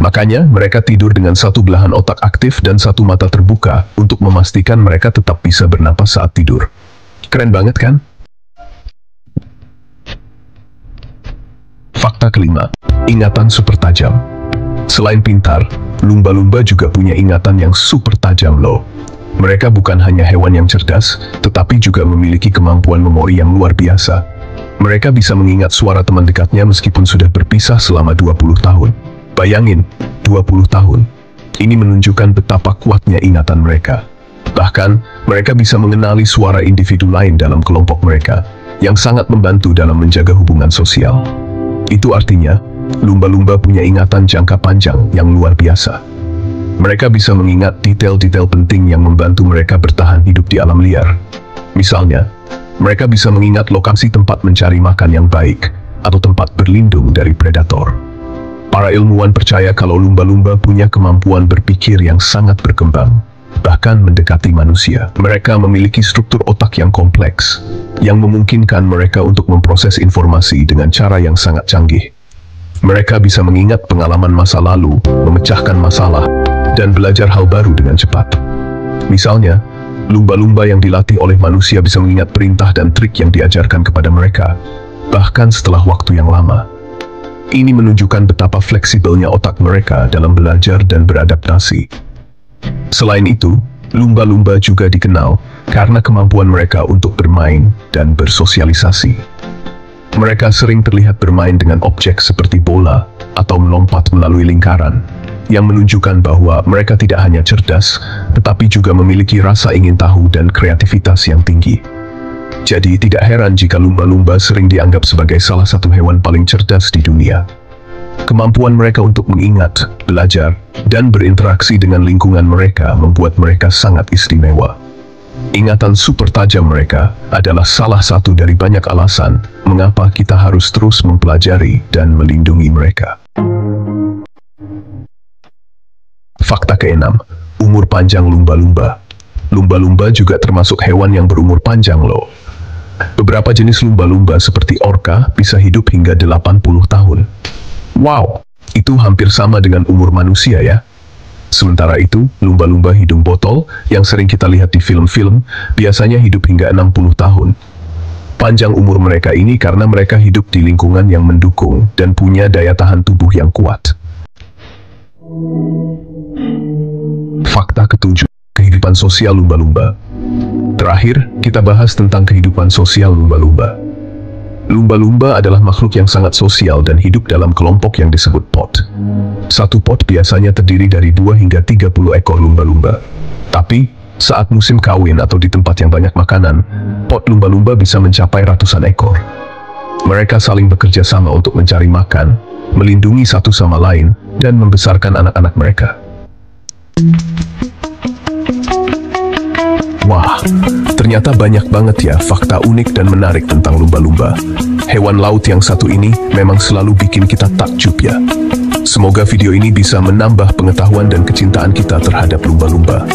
Makanya, mereka tidur dengan satu belahan otak aktif dan satu mata terbuka untuk memastikan mereka tetap bisa bernapas saat tidur. Keren banget kan? Fakta kelima, ingatan super tajam. Selain pintar, lumba-lumba juga punya ingatan yang super tajam loh. Mereka bukan hanya hewan yang cerdas, tetapi juga memiliki kemampuan memori yang luar biasa. Mereka bisa mengingat suara teman dekatnya meskipun sudah berpisah selama 20 tahun. Bayangin, 20 tahun. Ini menunjukkan betapa kuatnya ingatan mereka. Bahkan, mereka bisa mengenali suara individu lain dalam kelompok mereka, yang sangat membantu dalam menjaga hubungan sosial. Itu artinya, lumba-lumba punya ingatan jangka panjang yang luar biasa. Mereka bisa mengingat detail-detail penting yang membantu mereka bertahan hidup di alam liar. Misalnya, mereka bisa mengingat lokasi tempat mencari makan yang baik, atau tempat berlindung dari predator. Para ilmuwan percaya kalau lumba-lumba punya kemampuan berpikir yang sangat berkembang, bahkan mendekati manusia. Mereka memiliki struktur otak yang kompleks, yang memungkinkan mereka untuk memproses informasi dengan cara yang sangat canggih. Mereka bisa mengingat pengalaman masa lalu, memecahkan masalah, dan belajar hal baru dengan cepat. Misalnya, lumba-lumba yang dilatih oleh manusia bisa mengingat perintah dan trik yang diajarkan kepada mereka, bahkan setelah waktu yang lama. Ini menunjukkan betapa fleksibelnya otak mereka dalam belajar dan beradaptasi. Selain itu, lumba-lumba juga dikenal karena kemampuan mereka untuk bermain dan bersosialisasi. Mereka sering terlihat bermain dengan objek seperti bola atau melompat melalui lingkaran, yang menunjukkan bahwa mereka tidak hanya cerdas, tetapi juga memiliki rasa ingin tahu dan kreativitas yang tinggi. Jadi tidak heran jika lumba-lumba sering dianggap sebagai salah satu hewan paling cerdas di dunia. Kemampuan mereka untuk mengingat, belajar, dan berinteraksi dengan lingkungan mereka membuat mereka sangat istimewa. Ingatan super tajam mereka adalah salah satu dari banyak alasan mengapa kita harus terus mempelajari dan melindungi mereka. Fakta keenam, umur panjang lumba-lumba. Lumba-lumba juga termasuk hewan yang berumur panjang loh. Beberapa jenis lumba-lumba seperti orca bisa hidup hingga 80 tahun. Wow, itu hampir sama dengan umur manusia ya. Sementara itu, lumba-lumba hidung botol yang sering kita lihat di film-film biasanya hidup hingga 60 tahun. Panjang umur mereka ini karena mereka hidup di lingkungan yang mendukung dan punya daya tahan tubuh yang kuat. Fakta ketujuh, kehidupan sosial lumba-lumba. Terakhir, kita bahas tentang kehidupan sosial lumba-lumba. Lumba-lumba adalah makhluk yang sangat sosial dan hidup dalam kelompok yang disebut pod. Satu pod biasanya terdiri dari 2 hingga 30 ekor lumba-lumba. Tapi, saat musim kawin atau di tempat yang banyak makanan, pod lumba-lumba bisa mencapai ratusan ekor. Mereka saling bekerja sama untuk mencari makan, melindungi satu sama lain, dan membesarkan anak-anak mereka. Wah, ternyata banyak banget ya fakta unik dan menarik tentang lumba-lumba. Hewan laut yang satu ini memang selalu bikin kita takjub ya. Semoga video ini bisa menambah pengetahuan dan kecintaan kita terhadap lumba-lumba.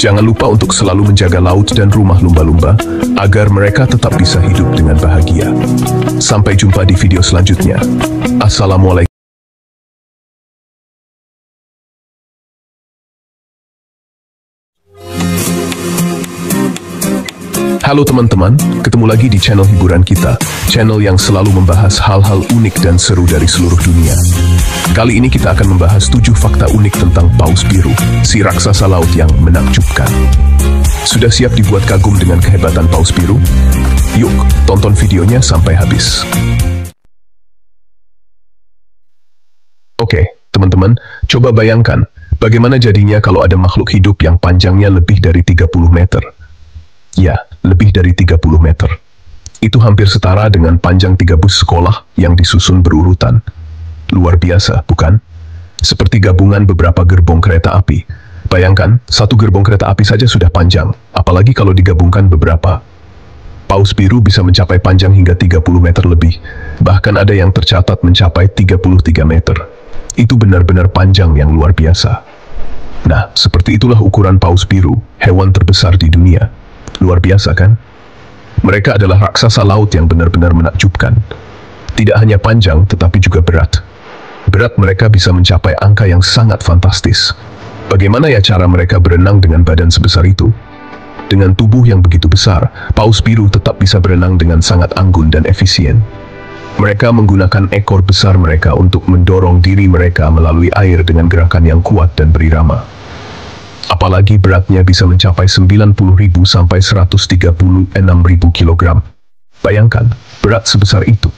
Jangan lupa untuk selalu menjaga laut dan rumah lumba-lumba, agar mereka tetap bisa hidup dengan bahagia. Sampai jumpa di video selanjutnya. Assalamualaikum. Halo teman-teman, ketemu lagi di channel hiburan kita, channel yang selalu membahas hal-hal unik dan seru dari seluruh dunia. Kali ini kita akan membahas 7 fakta unik tentang paus biru, si raksasa laut yang menakjubkan. Sudah siap dibuat kagum dengan kehebatan paus biru? Yuk, tonton videonya sampai habis. Oke, teman-teman, coba bayangkan, bagaimana jadinya kalau ada makhluk hidup yang panjangnya lebih dari 30 meter. Ya, lebih dari 30 meter. Itu hampir setara dengan panjang 3 bus sekolah yang disusun berurutan. Luar biasa, bukan? Seperti gabungan beberapa gerbong kereta api. Bayangkan, satu gerbong kereta api saja sudah panjang, apalagi kalau digabungkan beberapa. Paus biru bisa mencapai panjang hingga 30 meter lebih, bahkan ada yang tercatat mencapai 33 meter. Itu benar-benar panjang yang luar biasa. Nah, seperti itulah ukuran paus biru, hewan terbesar di dunia. Luar biasa kan? Mereka adalah raksasa laut yang benar-benar menakjubkan. Tidak hanya panjang, tetapi juga berat. Berat mereka bisa mencapai angka yang sangat fantastis. Bagaimana ya cara mereka berenang dengan badan sebesar itu? Dengan tubuh yang begitu besar, paus biru tetap bisa berenang dengan sangat anggun dan efisien. Mereka menggunakan ekor besar mereka untuk mendorong diri mereka melalui air dengan gerakan yang kuat dan berirama. Apalagi beratnya bisa mencapai 90.000 sampai 136.000 kg. Bayangkan, berat sebesar itu.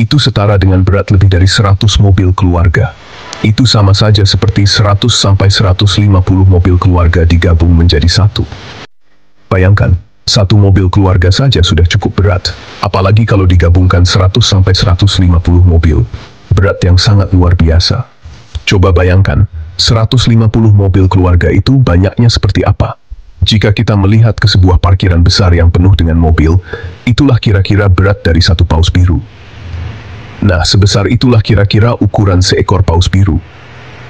Itu setara dengan berat lebih dari 100 mobil keluarga. Itu sama saja seperti 100 sampai 150 mobil keluarga digabung menjadi satu. Bayangkan, satu mobil keluarga saja sudah cukup berat, apalagi kalau digabungkan 100 sampai 150 mobil. Berat yang sangat luar biasa. Coba bayangkan, 150 mobil keluarga itu banyaknya seperti apa? Jika kita melihat ke sebuah parkiran besar yang penuh dengan mobil, itulah kira-kira berat dari satu paus biru. Nah, sebesar itulah kira-kira ukuran seekor paus biru.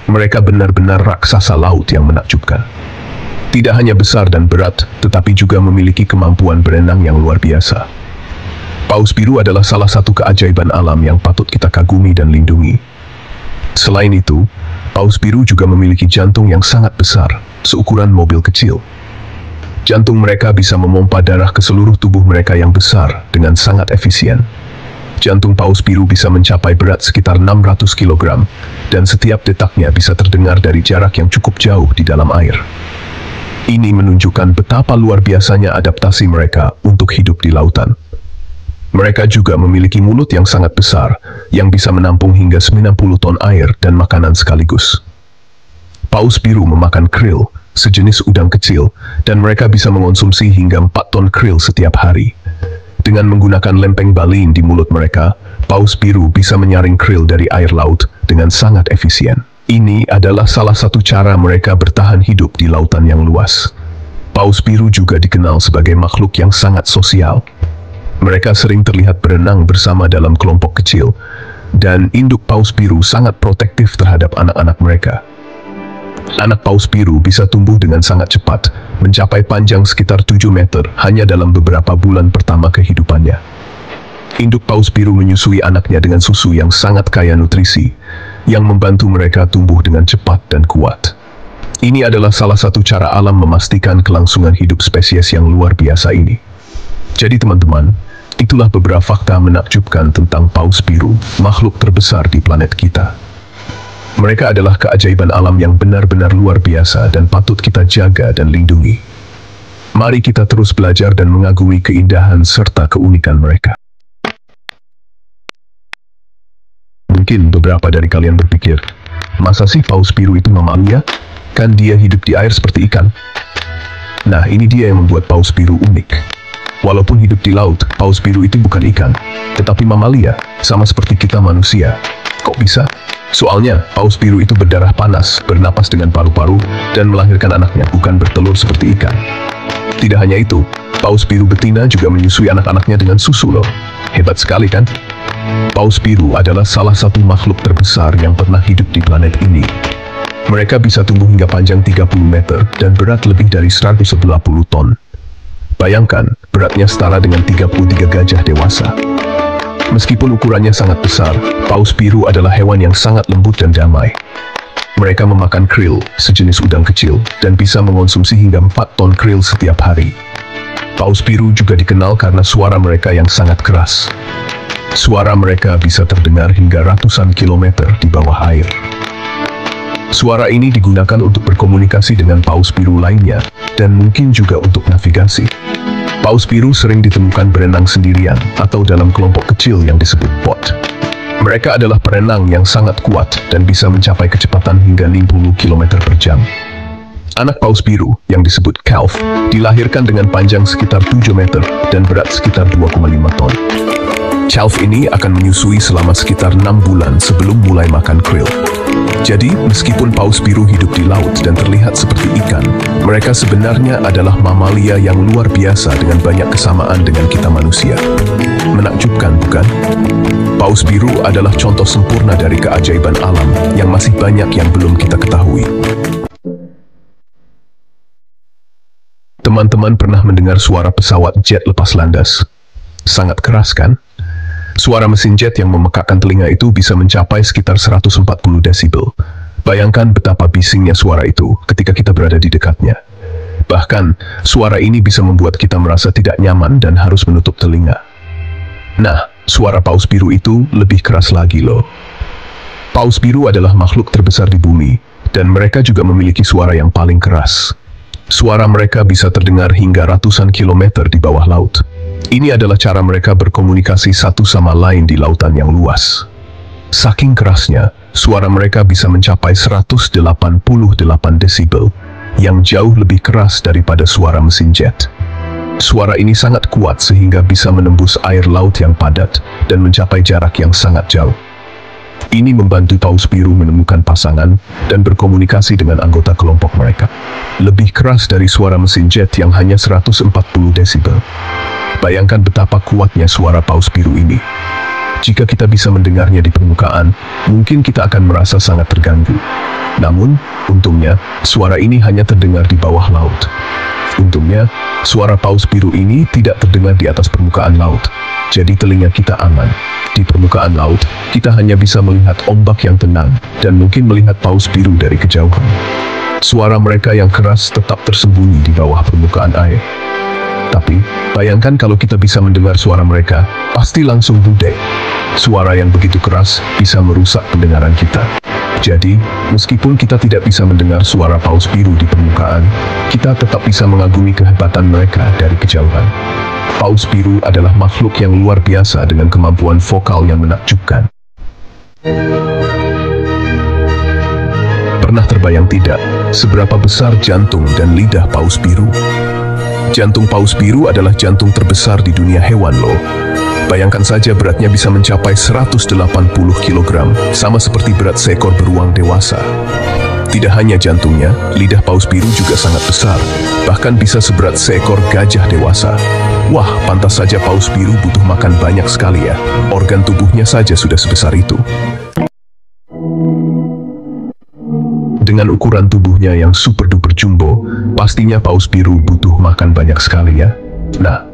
Mereka benar-benar raksasa laut yang menakjubkan. Tidak hanya besar dan berat, tetapi juga memiliki kemampuan berenang yang luar biasa. Paus biru adalah salah satu keajaiban alam yang patut kita kagumi dan lindungi. Selain itu, paus biru juga memiliki jantung yang sangat besar, seukuran mobil kecil. Jantung mereka bisa memompa darah ke seluruh tubuh mereka yang besar dengan sangat efisien. Jantung paus biru bisa mencapai berat sekitar 600 kg, dan setiap detaknya bisa terdengar dari jarak yang cukup jauh di dalam air. Ini menunjukkan betapa luar biasanya adaptasi mereka untuk hidup di lautan. Mereka juga memiliki mulut yang sangat besar, yang bisa menampung hingga 90 ton air dan makanan sekaligus. Paus biru memakan krill, sejenis udang kecil, dan mereka bisa mengonsumsi hingga 4 ton krill setiap hari. Dengan menggunakan lempeng balin di mulut mereka, paus biru bisa menyaring krill dari air laut dengan sangat efisien. Ini adalah salah satu cara mereka bertahan hidup di lautan yang luas. Paus biru juga dikenal sebagai makhluk yang sangat sosial. Mereka sering terlihat berenang bersama dalam kelompok kecil, dan induk paus biru sangat protektif terhadap anak-anak mereka. Anak paus biru bisa tumbuh dengan sangat cepat, mencapai panjang sekitar 7 meter hanya dalam beberapa bulan pertama kehidupannya. Induk paus biru menyusui anaknya dengan susu yang sangat kaya nutrisi, yang membantu mereka tumbuh dengan cepat dan kuat. Ini adalah salah satu cara alam memastikan kelangsungan hidup spesies yang luar biasa ini. Jadi teman-teman, itulah beberapa fakta menakjubkan tentang paus biru, makhluk terbesar di planet kita. Mereka adalah keajaiban alam yang benar-benar luar biasa dan patut kita jaga dan lindungi. Mari kita terus belajar dan mengagumi keindahan serta keunikan mereka. Mungkin beberapa dari kalian berpikir, masa sih paus biru itu mamalia? Kan dia hidup di air seperti ikan. Nah, ini dia yang membuat paus biru unik. Walaupun hidup di laut, paus biru itu bukan ikan, tetapi mamalia, sama seperti kita manusia. Kok bisa? Soalnya, paus biru itu berdarah panas, bernapas dengan paru-paru, dan melahirkan anaknya, bukan bertelur seperti ikan. Tidak hanya itu, paus biru betina juga menyusui anak-anaknya dengan susu loh. Hebat sekali kan? Paus biru adalah salah satu makhluk terbesar yang pernah hidup di planet ini. Mereka bisa tumbuh hingga panjang 30 meter dan berat lebih dari 110 ton. Bayangkan, beratnya setara dengan 33 gajah dewasa. Meskipun ukurannya sangat besar, paus biru adalah hewan yang sangat lembut dan damai. Mereka memakan krill, sejenis udang kecil, dan bisa mengonsumsi hingga 4 ton krill setiap hari. Paus biru juga dikenal karena suara mereka yang sangat keras. Suara mereka bisa terdengar hingga ratusan kilometer di bawah air. Suara ini digunakan untuk berkomunikasi dengan paus biru lainnya, dan mungkin juga untuk navigasi. Paus biru sering ditemukan berenang sendirian atau dalam kelompok kecil yang disebut pod. Mereka adalah perenang yang sangat kuat dan bisa mencapai kecepatan hingga 60 km per jam. Anak paus biru, yang disebut calf, dilahirkan dengan panjang sekitar 7 meter dan berat sekitar 2,5 ton. Calf ini akan menyusui selama sekitar 6 bulan sebelum mulai makan krill. Jadi, meskipun paus biru hidup di laut dan terlihat seperti ikan, mereka sebenarnya adalah mamalia yang luar biasa dengan banyak kesamaan dengan kita manusia. Menakjubkan, bukan? Paus biru adalah contoh sempurna dari keajaiban alam yang masih banyak yang belum kita ketahui. Teman-teman pernah mendengar suara pesawat jet lepas landas? Sangat keras, kan? Suara mesin jet yang memekakkan telinga itu bisa mencapai sekitar 140 desibel. Bayangkan betapa bisingnya suara itu ketika kita berada di dekatnya. Bahkan, suara ini bisa membuat kita merasa tidak nyaman dan harus menutup telinga. Nah, suara paus biru itu lebih keras lagi loh. Paus biru adalah makhluk terbesar di bumi, dan mereka juga memiliki suara yang paling keras. Suara mereka bisa terdengar hingga ratusan kilometer di bawah laut. Ini adalah cara mereka berkomunikasi satu sama lain di lautan yang luas. Saking kerasnya, suara mereka bisa mencapai 188 desibel, yang jauh lebih keras daripada suara mesin jet. Suara ini sangat kuat sehingga bisa menembus air laut yang padat dan mencapai jarak yang sangat jauh. Ini membantu paus biru menemukan pasangan dan berkomunikasi dengan anggota kelompok mereka. Lebih keras dari suara mesin jet yang hanya 140 desibel. Bayangkan betapa kuatnya suara paus biru ini. Jika kita bisa mendengarnya di permukaan, mungkin kita akan merasa sangat terganggu. Namun, untungnya, suara ini hanya terdengar di bawah laut. Untungnya, suara paus biru ini tidak terdengar di atas permukaan laut. Jadi telinga kita aman. Di permukaan laut, kita hanya bisa melihat ombak yang tenang dan mungkin melihat paus biru dari kejauhan. Suara mereka yang keras tetap tersembunyi di bawah permukaan air. Tapi, bayangkan kalau kita bisa mendengar suara mereka, pasti langsung budek. Suara yang begitu keras bisa merusak pendengaran kita. Jadi, meskipun kita tidak bisa mendengar suara paus biru di permukaan, kita tetap bisa mengagumi kehebatan mereka dari kejauhan. Paus biru adalah makhluk yang luar biasa dengan kemampuan vokal yang menakjubkan. Pernah terbayang tidak, seberapa besar jantung dan lidah paus biru? Jantung paus biru adalah jantung terbesar di dunia hewan loh. Bayangkan saja beratnya bisa mencapai 180 kg, sama seperti berat seekor beruang dewasa. Tidak hanya jantungnya, lidah paus biru juga sangat besar, bahkan bisa seberat seekor gajah dewasa. Wah, pantas saja paus biru butuh makan banyak sekali ya. Organ tubuhnya saja sudah sebesar itu. Dengan ukuran tubuhnya yang super duper jumbo, pastinya paus biru butuh makan banyak sekali ya. Nah,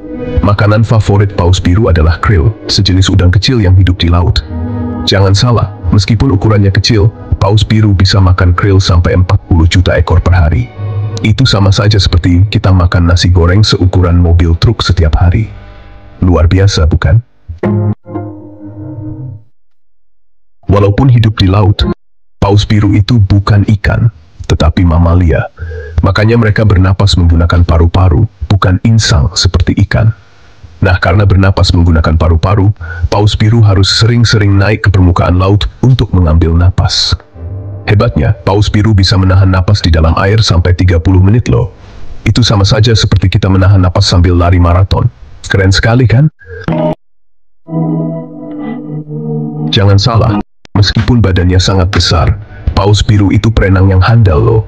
makanan favorit paus biru adalah krill, sejenis udang kecil yang hidup di laut. Jangan salah, meskipun ukurannya kecil, paus biru bisa makan krill sampai 40 juta ekor per hari. Itu sama saja seperti kita makan nasi goreng seukuran mobil truk setiap hari. Luar biasa, bukan? Walaupun hidup di laut, paus biru itu bukan ikan, tetapi mamalia. Makanya mereka bernapas menggunakan paru-paru, bukan insang seperti ikan. Nah, karena bernapas menggunakan paru-paru, paus biru harus sering-sering naik ke permukaan laut untuk mengambil napas. Hebatnya, paus biru bisa menahan napas di dalam air sampai 30 menit loh. Itu sama saja seperti kita menahan napas sambil lari maraton. Keren sekali kan? Jangan salah, meskipun badannya sangat besar, paus biru itu perenang yang handal loh.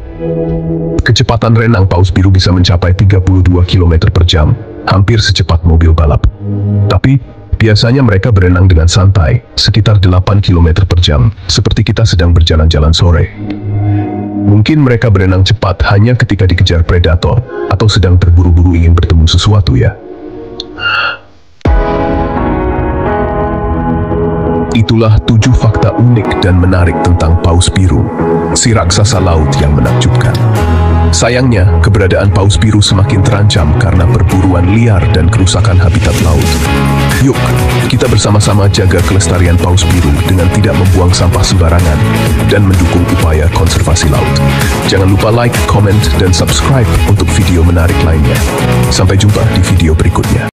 Kecepatan renang paus biru bisa mencapai 32 km per jam, hampir secepat mobil balap. Tapi, biasanya mereka berenang dengan santai, sekitar 8 km per jam, seperti kita sedang berjalan-jalan sore. Mungkin mereka berenang cepat hanya ketika dikejar predator, atau sedang terburu-buru ingin bertemu sesuatu ya. Itulah 7 fakta unik dan menarik tentang paus biru, si raksasa laut yang menakjubkan. Sayangnya, keberadaan paus biru semakin terancam karena perburuan liar dan kerusakan habitat laut. Yuk, kita bersama-sama jaga kelestarian paus biru dengan tidak membuang sampah sembarangan dan mendukung upaya konservasi laut. Jangan lupa like, comment, dan subscribe untuk video menarik lainnya. Sampai jumpa di video berikutnya.